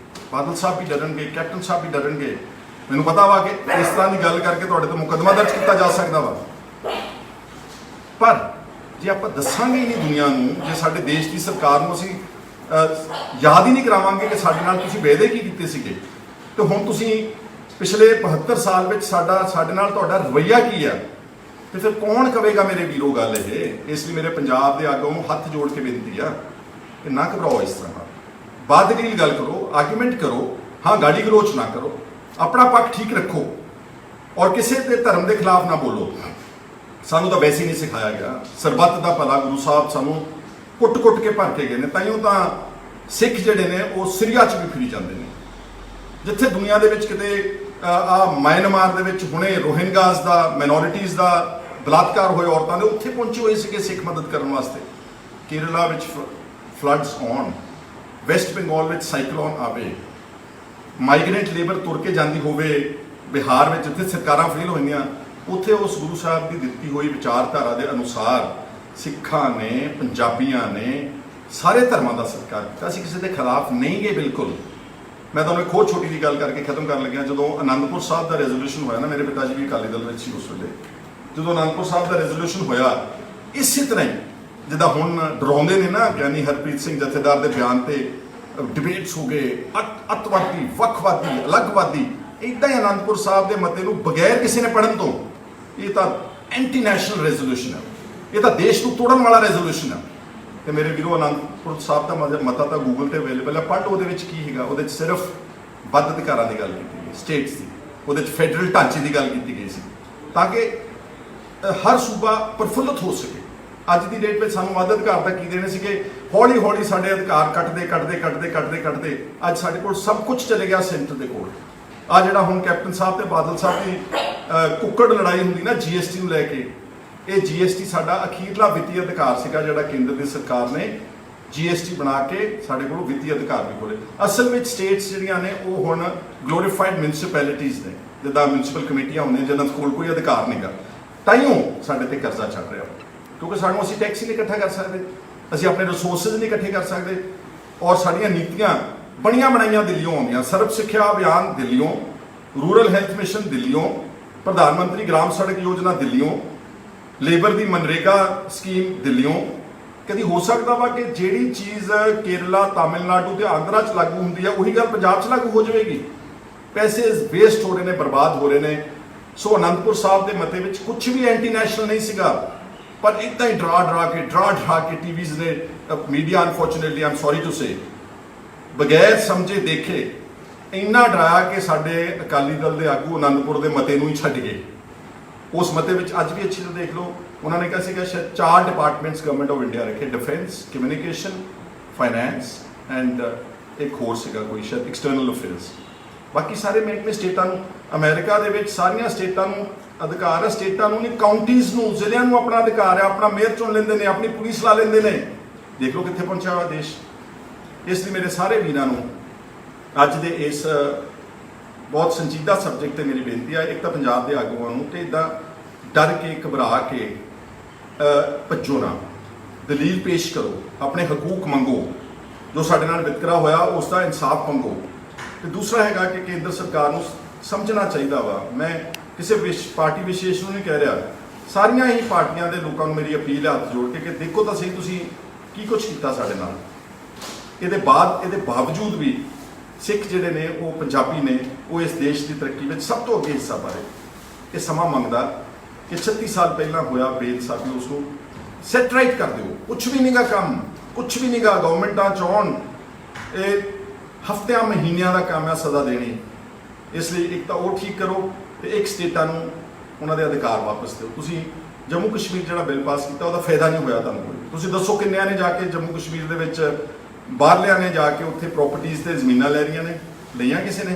ਬਾਦਲ ਸਾਹਿਬ ਵੀ ਡਰਨਗੇ, ਕੈਪਟਨ ਸਾਹਿਬ ਵੀ ਡਰਨਗੇ। ਮੈਨੂੰ ਪਤਾ ਵਾ ਕਿ ਇਸ ਤਰ੍ਹਾਂ ਦੀ ਗੱਲ ਕਰਕੇ ਤੁਹਾਡੇ ਤੋਂ ਮੁਕੱਦਮਾ ਦਰਜ ਕੀਤਾ ਜਾ ਸਕਦਾ ਵਾ, ਪਰ ਜੇ ਆਪਾਂ ਦੱਸਾਂਗੇ ਹੀ ਨਹੀਂ ਦੁਨੀਆ ਨੂੰ, ਜੇ ਸਾਡੇ ਦੇਸ਼ ਦੀ ਸਰਕਾਰ ਨੂੰ ਅਸੀਂ ਯਾਦ ਹੀ ਨਹੀਂ ਕਰਾਵਾਂਗੇ ਕਿ ਸਾਡੇ ਨਾਲ ਤੁਸੀਂ ਵਾਅਦੇ ਕੀ ਕੀਤੇ ਸੀਗੇ, ਤੇ ਹੁਣ ਤੁਸੀਂ ਪਿਛਲੇ 72 ਸਾਲ ਵਿੱਚ ਸਾਡੇ ਨਾਲ ਤੁਹਾਡਾ ਰਵੱਈਆ ਕੀ ਆ, ਤੇ ਫਿਰ ਕੌਣ ਕਵੇਗਾ ਮੇਰੇ ਵੀਰੋ ਗੱਲ ਇਹ। ਇਸ ਲਈ ਮੇਰੇ ਪੰਜਾਬ ਦੇ ਆਗੂਆਂ ਨੂੰ ਹੱਥ ਜੋੜ ਕੇ ਬੇਨਤੀ ਆ ਕਿ ਨਾ ਘਬਰਾਓ, ਇਸ ਤਰ੍ਹਾਂ ਬਾਦਲੀ ਗੱਲ ਕਰੋ, ਆਰਗੂਮੈਂਟ ਕਰੋ, ਹਾਂ ਗਾਲੀ ਗਲੋਚ ਨਾ ਕਰੋ, ਆਪਣਾ ਪੱਖ ਠੀਕ ਰੱਖੋ, ਔਰ ਕਿਸੇ ਦੇ ਧਰਮ ਦੇ ਖਿਲਾਫ ਨਾ ਬੋਲੋ। ਸਾਨੂੰ ਤਾਂ ਵੈਸੇ ਹੀ ਨਹੀਂ ਸਿਖਾਇਆ ਗਿਆ। ਸਰਬੱਤ ਦਾ ਭਲਾ ਗੁਰੂ ਸਾਹਿਬ ਸਾਨੂੰ ਕੁੱਟ-ਕੁੱਟ ਕੇ ਭਰ ਕੇ ਗਏ ਨੇ, ਤਾਈਓ ਤਾਂ ਸਿੱਖ ਜਿਹੜੇ ਨੇ ਉਹ ਸੀਰੀਆ 'ਚ ਵੀ ਫਿਰੀ ਜਾਂਦੇ ਨੇ। ਜਿੱਥੇ ਦੁਨੀਆ ਦੇ ਵਿੱਚ ਕਿਤੇ ਮਾਇਨਮਾਰ ਦੇ ਵਿੱਚ ਹੁਣੇ ਰੋਹਿੰਗਾਸ ਦਾ, ਮਾਈਨੋਰਿਟੀਜ਼ ਦਾ ਬਲਾਤਕਾਰ ਹੋਏ ਔਰਤਾਂ ਦੇ, ਉੱਥੇ ਪਹੁੰਚੇ ਹੋਏ ਸੀਗੇ ਸਿੱਖ ਮਦਦ ਕਰਨ ਵਾਸਤੇ। ਕੇਰਲਾ ਵਿੱਚ ਫਲੱਡਸ ਆਉਣ, ਵੈਸਟ ਬੰਗਾਲ ਵਿੱਚ ਸਾਈਕਲੋਨ ਆਵੇ, ਮਾਈਗ੍ਰੈਂਟ ਲੇਬਰ ਤੁਰ ਕੇ ਜਾਂਦੀ ਹੋਵੇ ਬਿਹਾਰ ਵਿੱਚ, ਜਿੱਥੇ ਸਰਕਾਰਾਂ ਫੇਲ ਹੋਈਆਂ, ਉੱਥੇ ਉਸ ਗੁਰੂ ਸਾਹਿਬ ਦੀ ਦਿੱਤੀ ਹੋਈ ਵਿਚਾਰਧਾਰਾ ਦੇ ਅਨੁਸਾਰ ਸਿੱਖਾਂ ਨੇ, ਪੰਜਾਬੀਆਂ ਨੇ ਸਾਰੇ ਧਰਮਾਂ ਦਾ ਸਤਿਕਾਰ ਕੀਤਾ। ਅਸੀਂ ਕਿਸੇ ਦੇ ਖਿਲਾਫ ਨਹੀਂ ਗਏ ਬਿਲਕੁਲ। ਮੈਂ ਤੁਹਾਨੂੰ ਇੱਕ ਹੋਰ ਛੋਟੀ ਜਿਹੀ ਗੱਲ ਕਰਕੇ ਖਤਮ ਕਰਨ ਲੱਗਿਆ। ਜਦੋਂ ਅਨੰਦਪੁਰ ਸਾਹਿਬ ਦਾ ਰੈਜ਼ੋਲੂਸ਼ਨ ਹੋਇਆ ਨਾ, ਮੇਰੇ ਪਿਤਾ ਜੀ ਵੀ ਅਕਾਲੀ ਦਲ ਵਿੱਚ ਸੀ ਉਸ ਵੇਲੇ, ਜਦੋਂ ਅਨੰਦਪੁਰ ਸਾਹਿਬ ਦਾ ਰੈਜ਼ੋਲੂਸ਼ਨ ਹੋਇਆ, ਇਸੇ ਤਰ੍ਹਾਂ ਹੀ ਜਿੱਦਾਂ ਹੁਣ ਡਰਾਉਂਦੇ ਨੇ ਨਾ ਗਿਆਨੀ ਹਰਪ੍ਰੀਤ ਸਿੰਘ ਜਥੇਦਾਰ ਦੇ ਬਿਆਨ ਤੇ ਡਿਬੇਟਸ ਹੋ ਗਏ, ਅੱਤਵਾਦੀ, ਵੱਖਵਾਦੀ, ਅਲੱਗਵਾਦੀ, ਇੱਦਾਂ ਹੀ ਅਨੰਦਪੁਰ ਸਾਹਿਬ ਦੇ ਮਤੇ ਨੂੰ ਬਗੈਰ ਕਿਸੇ ਨੇ ਪੜ੍ਹਨ ਤੋਂ, ਇਹ ਤਾਂ ਐਂਟੀ ਨੈਸ਼ਨਲ ਰੈਜ਼ੋਲੂਸ਼ਨ ਹੈ, ਇਹ ਤਾਂ ਦੇਸ਼ ਨੂੰ ਤੋੜਨ ਵਾਲਾ ਰੈਜ਼ੋਲੂਸ਼ਨ ਹੈ। ਤੇ ਮੇਰੇ ਵੀਰੋ, ਅਨੰਦਪੁਰ ਸਾਹਿਬ ਦਾ ਮਤਾ ਤਾਂ ਗੂਗਲ ਤੇ ਅਵੇਲੇਬਲ ਹੈ, ਪੜ੍ਹ। ਉਹਦੇ ਵਿੱਚ ਕੀ ਹੈਗਾ? ਉਹਦੇ 'ਚ ਸਿਰਫ ਵੱਧ ਅਧਿਕਾਰਾਂ ਦੀ ਗੱਲ ਕੀਤੀ ਗਈ, ਸਟੇਟਸ ਦੀ, ਉਹਦੇ 'ਚ ਫੈਡਰਲ ਢਾਂਚੇ ਦੀ ਗੱਲ ਕੀਤੀ ਗਈ ਸੀ, ਤਾਂ ਕਿ ਹਰ ਸੂਬਾ ਪ੍ਰਫੁੱਲਤ ਹੋ ਸਕੇ। ਅੱਜ ਦੀ ਡੇਟ ਵਿੱਚ ਸਾਨੂੰ ਵੱਧ ਅਧਿਕਾਰ ਤਾਂ ਕੀ ਦੇਣੇ ਸੀਗੇ, ਹੌਲੀ ਹੌਲੀ ਸਾਡੇ ਅਧਿਕਾਰ ਕੱਟਦੇ ਅੱਜ ਸਾਡੇ ਕੋਲ ਸਭ ਕੁਝ ਚਲੇ ਗਿਆ ਸੈਂਟਰ ਦੇ ਕੋਲ। ਆ ਜਿਹੜਾ ਹੁਣ ਕੈਪਟਨ ਸਾਹਿਬ ਤੇ ਬਾਦਲ ਸਾਹਿਬ ਦੀ ਕੁੱਕੜ ਲੜਾਈ ਹੁੰਦੀ ਨਾ GST ਨੂੰ ਲੈ ਕੇ, ਇਹ GST ਸਾਡਾ ਅਖੀਰਲਾ ਵਿੱਤੀ ਅਧਿਕਾਰ ਸੀਗਾ, ਜਿਹੜਾ ਕੇਂਦਰ ਦੀ ਸਰਕਾਰ ਨੇ GST ਬਣਾ ਕੇ ਸਾਡੇ ਕੋਲ ਵਿੱਤੀ ਅਧਿਕਾਰ ਵੀ ਖੋਲੇ। ਅਸਲ ਵਿੱਚ ਸਟੇਟਸ ਜਿਹੜੀਆਂ ਨੇ ਉਹ ਹੁਣ ਗਲੋਰੀਫਾਈਡ ਮਿਊਨਿਸਪੈਲਿਟੀਜ਼ ਨੇ, ਜਿੱਦਾਂ ਮਿਊਨਿਸਪਲ ਕਮੇਟੀਆਂ ਹੁੰਦੀਆਂ ਜਿਹਨਾਂ ਕੋਲ ਕੋਈ ਅਧਿਕਾਰ ਨਹੀਂਗਾ। ਤਾਈਓ ਸਾਡੇ ਤੇ ਕਰਜ਼ਾ ਚੱਲ ਰਿਹਾ, ਕਿਉਂਕਿ ਸਾਨੂੰ ਅਸੀਂ ਟੈਕਸ ਹੀ ਨਹੀਂ ਇਕੱਠਾ ਕਰ ਸਕਦੇ, ਅਸੀਂ ਆਪਣੇ ਰਿਸੋਰਸਿਸ ਨਹੀਂ ਇਕੱਠੇ ਕਰ ਸਕਦੇ, ਔਰ ਸਾਡੀਆਂ ਨੀਤੀਆਂ ਬਣੀਆਂ ਬਣਾਈਆਂ ਦਿੱਲੀੋਂ ਆਉਂਦੀਆਂ। ਸਰਵ ਸਿੱਖਿਆ ਅਭਿਆਨ ਦਿੱਲੀੋਂ, ਰੂਰਲ ਹੈਲਥ ਮਿਸ਼ਨ ਦਿੱਲੀੋਂ, ਪ੍ਰਧਾਨ ਮੰਤਰੀ ਗ੍ਰਾਮ ਸੜਕ ਯੋਜਨਾ ਦਿੱਲੀੋਂ, ਲੇਬਰ ਦੀ ਮਨਰੇਗਾ ਸਕੀਮ ਦਿੱਲੀੋਂ। ਕਦੀ ਹੋ ਸਕਦਾ ਵਾ ਕਿ ਜਿਹੜੀ ਚੀਜ਼ ਕੇਰਲਾ, ਤਾਮਿਲਨਾਡੂ ਤੇ ਆਂਧਰਾ 'ਚ ਲਾਗੂ ਹੁੰਦੀ ਆ, ਉਹੀ ਗੱਲ ਪੰਜਾਬ 'ਚ ਲਾਗੂ ਹੋ ਜਾਵੇਗੀ? ਪੈਸੇ ਵੇਸਟ ਹੋ ਰਹੇ ਨੇ, ਬਰਬਾਦ ਹੋ ਰਹੇ ਨੇ। ਸੋ ਅਨੰਦਪੁਰ ਸਾਹਿਬ ਦੇ ਮਤੇ ਵਿੱਚ ਕੁਝ ਵੀ ਐਂਟੀ ਨੈਸ਼ਨਲ ਨਹੀਂ ਸੀਗਾ, ਪਰ ਇੱਦਾਂ ਹੀ ਡਰਾ ਕੇ ਟੀਵੀਜ਼ ਨੇ, media unfortunately, I am sorry to say, ਬਗੈਰ ਸਮਝੇ ਦੇਖੇ ਇੰਨਾ ਡਰਾਇਆ ਕਿ ਸਾਡੇ ਅਕਾਲੀ ਦਲ ਦੇ ਆਗੂ ਅਨੰਦਪੁਰ ਦੇ ਮਤੇ ਨੂੰ ਹੀ ਛੱਡ ਗਏ। ਉਸ ਮਤੇ ਵਿੱਚ ਅੱਜ ਵੀ ਅੱਛੀ ਤਰ੍ਹਾਂ ਦੇਖ ਲਓ, ਉਹਨਾਂ ਨੇ ਕਿਹਾ ਸੀਗਾ ਸ਼ਾਇਦ 4 ਡਿਪਾਰਟਮੈਂਟਸ ਗਵਰਨਮੈਂਟ ਆਫ ਇੰਡੀਆ ਰੱਖੇ, ਡਿਫੈਂਸ, ਕਮਿਊਨੀਕੇਸ਼ਨ, ਫਾਈਨੈਂਸ ਐਂਡ ਇੱਕ ਹੋਰ ਸੀਗਾ ਕੋਈ ਸ਼ਾਇਦ ਐਕਸਟਰਨਲ ਅਫੇਅਰਸ। ਬਾਕੀ ਸਾਰੇ ਮਹਿਕਮੇ ਸਟੇਟਾਂ ਨੂੰ, ਅਮਰੀਕਾ ਦੇ ਵਿੱਚ ਸਾਰੀਆਂ ਸਟੇਟਾਂ ਨੂੰ ਅਧਿਕਾਰ ਹੈ, ਸਟੇਟਾਂ ਨੂੰ ਨਹੀਂ, ਕਾਉਂਟੀਜ਼ ਨੂੰ, ਜ਼ਿਲ੍ਹਿਆਂ ਨੂੰ ਆਪਣਾ ਅਧਿਕਾਰ ਹੈ, ਆਪਣਾ ਮੇਅਰ ਚੁਣ ਲੈਂਦੇ ਨੇ, ਆਪਣੀ ਪੁਲਿਸ ਲਾ ਲੈਂਦੇ ਨੇ। ਦੇਖ ਲਓ ਕਿੱਥੇ ਪਹੁੰਚਿਆ ਹੋਇਆ ਦੇਸ਼। ਇਸ ਲਈ ਮੇਰੇ ਸਾਰੇ ਵੀਰਾਂ ਨੂੰ ਅੱਜ ਦੇ ਇਸ ਬਹੁਤ ਸੰਜੀਦਾ ਸਬਜੈਕਟ ਤੇ ਮੇਰੀ ਬੇਨਤੀ ਹੈ, ਇੱਕ ਤਾਂ ਪੰਜਾਬ ਦੇ ਆਗੂਆਂ ਨੂੰ ਤੇ ਇੱਦਾਂ ਡਰ ਕੇ, ਘਬਰਾ ਕੇ ਭੱਜੋ ਨਾ, ਦਲੀਲ ਪੇਸ਼ ਕਰੋ, ਆਪਣੇ ਹਕੂਕ ਮੰਗੋ, ਜੋ ਸਾਡੇ ਨਾਲ ਵਿਤਕਰਾ ਹੋਇਆ ਉਸ ਦਾ ਇਨਸਾਫ ਮੰਗੋ। ਤੇ ਦੂਸਰਾ ਹੈਗਾ ਕਿ ਕੇਂਦਰ ਸਰਕਾਰ ਨੂੰ ਸਮਝਣਾ ਚਾਹੀਦਾ ਵਾ, ਮੈਂ ਕਿਸੇ ਪਾਰਟੀ ਵਿਸ਼ੇਸ਼ ਨੂੰ ਨਹੀਂ ਕਹਿ ਰਿਹਾ, ਸਾਰੀਆਂ ਹੀ ਪਾਰਟੀਆਂ ਦੇ ਲੋਕਾਂ ਨੂੰ ਮੇਰੀ ਅਪੀਲ ਹੈ ਹੱਥ ਜੋੜ ਕੇ ਕਿ ਦੇਖੋ ਤਾਂ ਸਹੀ ਤੁਸੀਂ ਕੀ ਕੁਝ ਕੀਤਾ ਸਾਡੇ ਨਾਲ। ਇਹਦੇ ਬਾਵਜੂਦ ਵੀ ਸਿੱਖ ਜਿਹੜੇ ਨੇ, ਉਹ ਪੰਜਾਬੀ ਨੇ, ਉਹ ਇਸ ਦੇਸ਼ ਦੀ ਤਰੱਕੀ ਵਿੱਚ ਸਭ ਤੋਂ ਅੱਗੇ ਹਿੱਸਾ ਪਾ ਰਹੇ। ਇਹ ਸਮਾਂ ਮੰਗਦਾ ਕਿ 36 ਸਾਲ ਪਹਿਲਾਂ ਹੋਇਆ ਬੇਇਨਸਾਫੀ, ਉਸ ਨੂੰ ਸੈਟ ਰਾਈਟ ਕਰ ਦਿਓ। ਕੁਛ ਵੀ ਨਹੀਂਗਾ ਕੰਮ, ਕੁਛ ਵੀ ਨਹੀਂਗਾ। ਗਵਰਨਮੈਂਟਾਂ ਚਾਹੁਣ ਇਹ ਹਫ਼ਤਿਆਂ ਮਹੀਨਿਆਂ ਦਾ ਕੰਮ ਹੈ ਸਜ਼ਾ ਦੇਣੀ। ਇਸ ਲਈ ਇੱਕ ਤਾਂ ਉਹ ਠੀਕ ਕਰੋ ਤੇ ਇੱਕ ਸਟੇਟਾਂ ਨੂੰ ਉਹਨਾਂ ਦੇ ਅਧਿਕਾਰ ਵਾਪਸ ਦਿਓ। ਤੁਸੀਂ ਜੰਮੂ ਕਸ਼ਮੀਰ ਜਿਹੜਾ ਬਿੱਲ ਪਾਸ ਕੀਤਾ ਉਹਦਾ ਫਾਇਦਾ ਨਹੀਂ ਹੋਇਆ ਤੁਹਾਨੂੰ ਕੋਈ। ਤੁਸੀਂ ਦੱਸੋ ਕਿੰਨਿਆਂ ਨੇ ਜਾ ਕੇ ਜੰਮੂ ਕਸ਼ਮੀਰ ਦੇ ਵਿੱਚ, ਬਾਹਰਲਿਆਂ ਨੇ ਜਾ ਕੇ ਉੱਥੇ ਪ੍ਰਾਪਰਟੀਜ਼ ਤੇ ਜ਼ਮੀਨਾਂ ਲੈ ਰਹੀਆਂ ਨੇ? ਲਈਆਂ ਕਿਸੇ ਨੇ?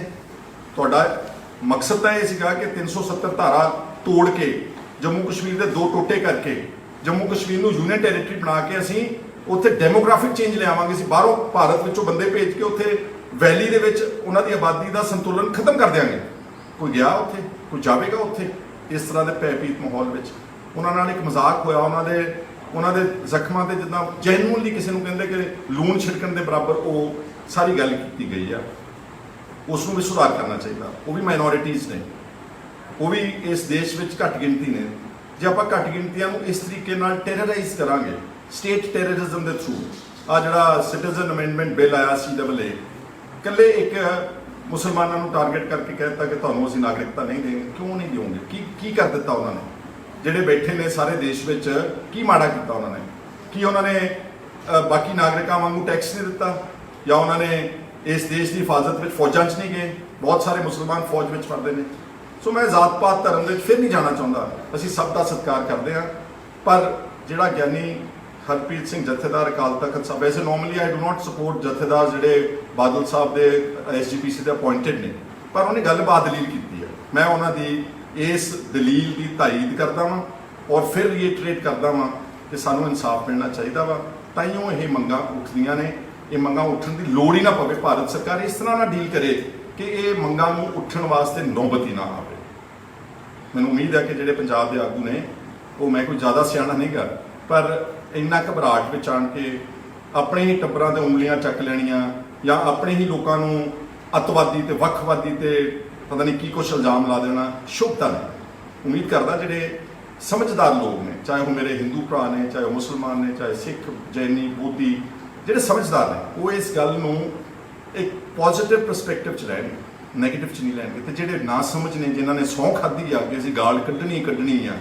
ਤੁਹਾਡਾ ਮਕਸਦ ਤਾਂ ਇਹ ਸੀਗਾ ਕਿ 370 ਧਾਰਾ ਤੋੜ ਕੇ ਜੰਮੂ ਕਸ਼ਮੀਰ ਦੇ 2 ਟੋਟੇ ਕਰਕੇ ਜੰਮੂ ਕਸ਼ਮੀਰ ਨੂੰ ਯੂਨੀਅਨ ਟੈਰੀਟਰੀ ਬਣਾ ਕੇ ਅਸੀਂ ਉੱਥੇ ਡੈਮੋਗ੍ਰਾਫਿਕ ਚੇਂਜ ਲਿਆਵਾਂਗੇ। ਅਸੀਂ ਬਾਹਰੋਂ ਭਾਰਤ ਵਿੱਚੋਂ ਬੰਦੇ ਭੇਜ ਕੇ ਉੱਥੇ ਵੈਲੀ ਦੇ ਵਿੱਚ ਉਹਨਾਂ ਦੀ ਆਬਾਦੀ ਦਾ ਸੰਤੁਲਨ ਖਤਮ ਕਰ ਦਿਆਂਗੇ। ਕੋਈ ਗਿਆ ਉੱਥੇ, ਕੋਈ ਜਾਵੇਗਾ ਉੱਥੇ? ਇਸ ਤਰ੍ਹਾਂ ਦੇ ਭੈਭੀਤ ਮਾਹੌਲ ਵਿੱਚ ਉਹਨਾਂ ਨਾਲ ਇੱਕ ਮਜ਼ਾਕ ਹੋਇਆ, ਉਹਨਾਂ ਦੇ ਜ਼ਖਮਾਂ ਤੇ ਜਿੱਦਾਂ ਜੈਨੂਅਨਲੀ ਕਿਸੇ ਨੂੰ ਕਹਿੰਦੇ ਕਿ ਲੂਣ ਛਿੜਕਣ ਦੇ ਬਰਾਬਰ ਉਹ ਸਾਰੀ ਗੱਲ ਕੀਤੀ ਗਈ ਆ। ਉਸ ਨੂੰ ਵੀ ਸੁਧਾਰ ਕਰਨਾ ਚਾਹੀਦਾ। ਉਹ ਵੀ ਮਾਈਨੋਰਿਟੀਜ਼ ਨੇ, ਉਹ ਵੀ ਇਸ ਦੇਸ਼ ਵਿੱਚ ਘੱਟ ਗਿਣਤੀ ਨੇ। ਜੇ ਆਪਾਂ ਘੱਟ ਗਿਣਤੀਆਂ ਨੂੰ ਇਸ ਤਰੀਕੇ ਨਾਲ ਟੈਰਰਾਈਜ਼ ਕਰਾਂਗੇ, ਸਟੇਟ ਟੈਰਰਿਜ਼ਮ ਦੇ ਥਰੂ, ਆ ਜਿਹੜਾ ਸਿਟੀਜ਼ਨ ਅਮੈਂਡਮੈਂਟ ਬਿੱਲ ਆਇਆ CAA, ਇਕੱਲੇ ਇੱਕ ਮੁਸਲਮਾਨਾਂ ਨੂੰ ਟਾਰਗੇਟ ਕਰਕੇ ਕਹਿ ਦਿੱਤਾ ਕਿ ਤੁਹਾਨੂੰ ਅਸੀਂ ਨਾਗਰਿਕਤਾ ਨਹੀਂ ਦੇਵਾਂਗੇ। ਕਿਉਂ ਨਹੀਂ ਦਿਓਗੇ? ਕੀ ਕਰ ਦਿੱਤਾ ਉਹਨਾਂ ਨੇ? ਜਿਹੜੇ ਬੈਠੇ ਨੇ ਸਾਰੇ ਦੇਸ਼ ਵਿੱਚ, ਕੀ ਮਾੜਾ ਕੀਤਾ ਉਹਨਾਂ ਨੇ? ਕੀ ਉਹਨਾਂ ਨੇ ਬਾਕੀ ਨਾਗਰਿਕਾਂ ਵਾਂਗੂ ਟੈਕਸ ਨਹੀਂ ਦਿੱਤਾ? ਜਾਂ ਉਹਨਾਂ ਨੇ ਇਸ ਦੇਸ਼ ਦੀ ਹਿਫਾਜ਼ਤ ਵਿੱਚ ਫੌਜਾਂ 'ਚ ਨਹੀਂ ਗਏ? ਬਹੁਤ ਸਾਰੇ ਮੁਸਲਮਾਨ ਫੌਜ ਵਿੱਚ ਫੜਦੇ ਨੇ। ਸੋ ਮੈਂ ਜ਼ਾਤ ਪਾਤ ਧਰਮ ਦੇ ਵਿੱਚ ਫਿਰ ਨਹੀਂ ਜਾਣਾ ਚਾਹੁੰਦਾ। ਅਸੀਂ ਸਭ ਦਾ ਸਤਿਕਾਰ ਕਰਦੇ ਹਾਂ, ਪਰ ਜਿਹੜਾ ਗਿਆਨੀ ਹਰਪ੍ਰੀਤ ਸਿੰਘ ਜਥੇਦਾਰ ਅਕਾਲ ਤਖਤ ਸਾਹਿਬ, ਵੈਸੇ normally I do not support ਜਥੇਦਾਰ ਜਿਹੜੇ ਬਾਦਲ ਸਾਹਿਬ ਦੇ SGPC ਦੇ ਅਪਾਇੰਟਡ ਨੇ, ਪਰ ਉਹਨੇ ਗੱਲ ਬਾਦਲੀਲ ਕੀਤੀ ਹੈ। ਮੈਂ ਉਹਨਾਂ ਦੀ ਇਸ ਦਲੀਲ ਦੀ ਤਾਈਦ ਕਰਦਾ ਵਾਂ ਔਰ ਫਿਰ ਰੀਇਟਰੇਟ ਕਰਦਾ ਵਾਂ ਕਿ ਸਾਨੂੰ ਇਨਸਾਫ ਮਿਲਣਾ ਚਾਹੀਦਾ ਵਾ। ਤਾਈਓ ਇਹ ਮੰਗਾਂ ਉੱਠਦੀਆਂ ਨੇ। ਇਹ ਮੰਗਾਂ ਉੱਠਣ ਦੀ ਲੋੜ ਹੀ ਨਾ ਪਵੇ। ਭਾਰਤ ਸਰਕਾਰ ਇਸ ਤਰ੍ਹਾਂ ਨਾਲ ਡੀਲ ਕਰੇ ਕਿ ਇਹ ਮੰਗਾਂ ਨੂੰ ਉੱਠਣ ਵਾਸਤੇ ਨੌਬਤ ਹੀ ਨਾ ਆਵੇ। ਮੈਨੂੰ ਉਮੀਦ ਹੈ ਕਿ ਜਿਹੜੇ ਪੰਜਾਬ ਦੇ ਆਗੂ ਨੇ, ਉਹ, ਮੈਂ ਕੋਈ ਜ਼ਿਆਦਾ ਸਿਆਣਾ ਨਹੀਂ ਗਾ, ਪਰ ਇੰਨਾ ਘਬਰਾਹਟ ਵਿੱਚ ਆਣ ਕੇ ਆਪਣੇ ਹੀ ਟੱਬਰਾਂ ਤੇ ਉਂਗਲੀਆਂ ਚੱਕ ਲੈਣੀਆਂ ਜਾਂ ਆਪਣੇ ਹੀ ਲੋਕਾਂ ਨੂੰ ਅੱਤਵਾਦੀ ਤੇ ਵੱਖਵਾਦੀ ਤੇ ਪਤਾ ਨਹੀਂ ਕੀ ਕੁਛ ਇਲਜ਼ਾਮ ਲਾ ਦੇਣਾ ਸ਼ੁਭਤਾ ਨਹੀਂ। ਉਮੀਦ ਕਰਦਾ ਜਿਹੜੇ ਸਮਝਦਾਰ ਲੋਕ ਨੇ, ਚਾਹੇ ਉਹ ਮੇਰੇ ਹਿੰਦੂ ਭਰਾ ਨੇ, ਚਾਹੇ ਉਹ ਮੁਸਲਮਾਨ ਨੇ, ਚਾਹੇ ਸਿੱਖ, ਜੈਨੀ, ਬੋਧੀ, ਜਿਹੜੇ ਸਮਝਦਾਰ ਨੇ, ਉਹ ਇਸ ਗੱਲ ਨੂੰ ਇੱਕ ਪੋਜ਼ਿਟਿਵ ਪਰਸਪੈਕਟਿਵ 'ਚ ਲੈਣਗੇ, ਨੈਗੇਟਿਵ 'ਚ ਨਹੀਂ ਲੈਣਗੇ। ਤੇ ਜਿਹੜੇ ਨਾ ਸਮਝ ਨੇ, ਜਿਨ੍ਹਾਂ ਨੇ ਸਹੁੰ ਖਾਧੀ ਆ ਕਿ ਅਸੀਂ ਗਾਲ ਕੱਢਣੀ ਆ,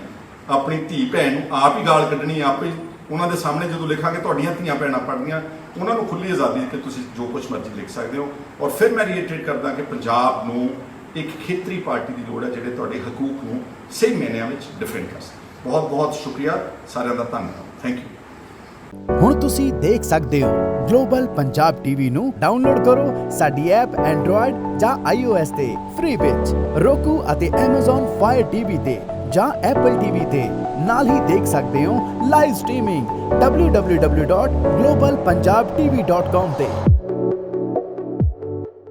ਆਪਣੀ ਧੀ ਭੈਣ ਨੂੰ ਆਪ ਹੀ ਗਾਲ ਕੱਢਣੀ ਆ, ਆਪ ਹੀ ਉਹਨਾਂ ਦੇ ਸਾਹਮਣੇ ਜਦੋਂ ਲਿਖਾਂਗੇ ਤੁਹਾਡੀਆਂ ਧੀਆਂ ਭੈਣਾਂ ਪੜ੍ਹਦੀਆਂ, ਉਹਨਾਂ ਨੂੰ ਖੁੱਲ੍ਹੀ ਆਜ਼ਾਦੀ ਕਿ ਤੁਸੀਂ ਜੋ ਕੁਛ ਮਰਜ਼ੀ ਲਿਖ ਸਕਦੇ ਹੋ। ਔਰ ਫਿਰ ਮੈਂ ਰੀਇਟਰੇਟ ਕਰਦਾ ਕਿ ਪੰਜਾਬ ਨੂੰ ਇੱਕ ਖੇਤਰੀ ਪਾਰਟੀ ਦੀ ਲੋੜ ਹੈ ਜਿਹੜੇ ਤੁਹਾਡੇ ਹਕੂਕ ਨੂੰ ਸਹੀ ਮਾਇਨਿਆਂ ਵਿੱਚ ਡਿਫੈਂਡ ਕਰ ਸਕੇ। ਬਹੁਤ ਬਹੁਤ ਸ਼ੁਕਰੀਆ, ਸਾਰਿਆਂ ਦਾ ਧੰਨਵਾਦ। Thank you. ਹੁਣ ਤੁਸੀਂ ਦੇਖ ਸਕਦੇ ਹੋ ਗਲੋਬਲ ਪੰਜਾਬ ਟੀਵੀ ਨੂੰ ਡਾਊਨਲੋਡ ਕਰੋ ਸਾਡੀ ਐਪ ਐਂਡਰੋਇਡ ਜਾਂ iOS ਤੇ ਫ੍ਰੀ ਵਿੱਚ, roku ਅਤੇ Amazon Fire TV ਤੇ ਜਾਂ Apple TV ਤੇ। ਨਾਲ ਹੀ ਦੇਖ ਸਕਦੇ ਹੋ ਲਾਈਵ ਸਟ੍ਰੀਮਿੰਗ www.globalpunjabtv.com ਤੇ।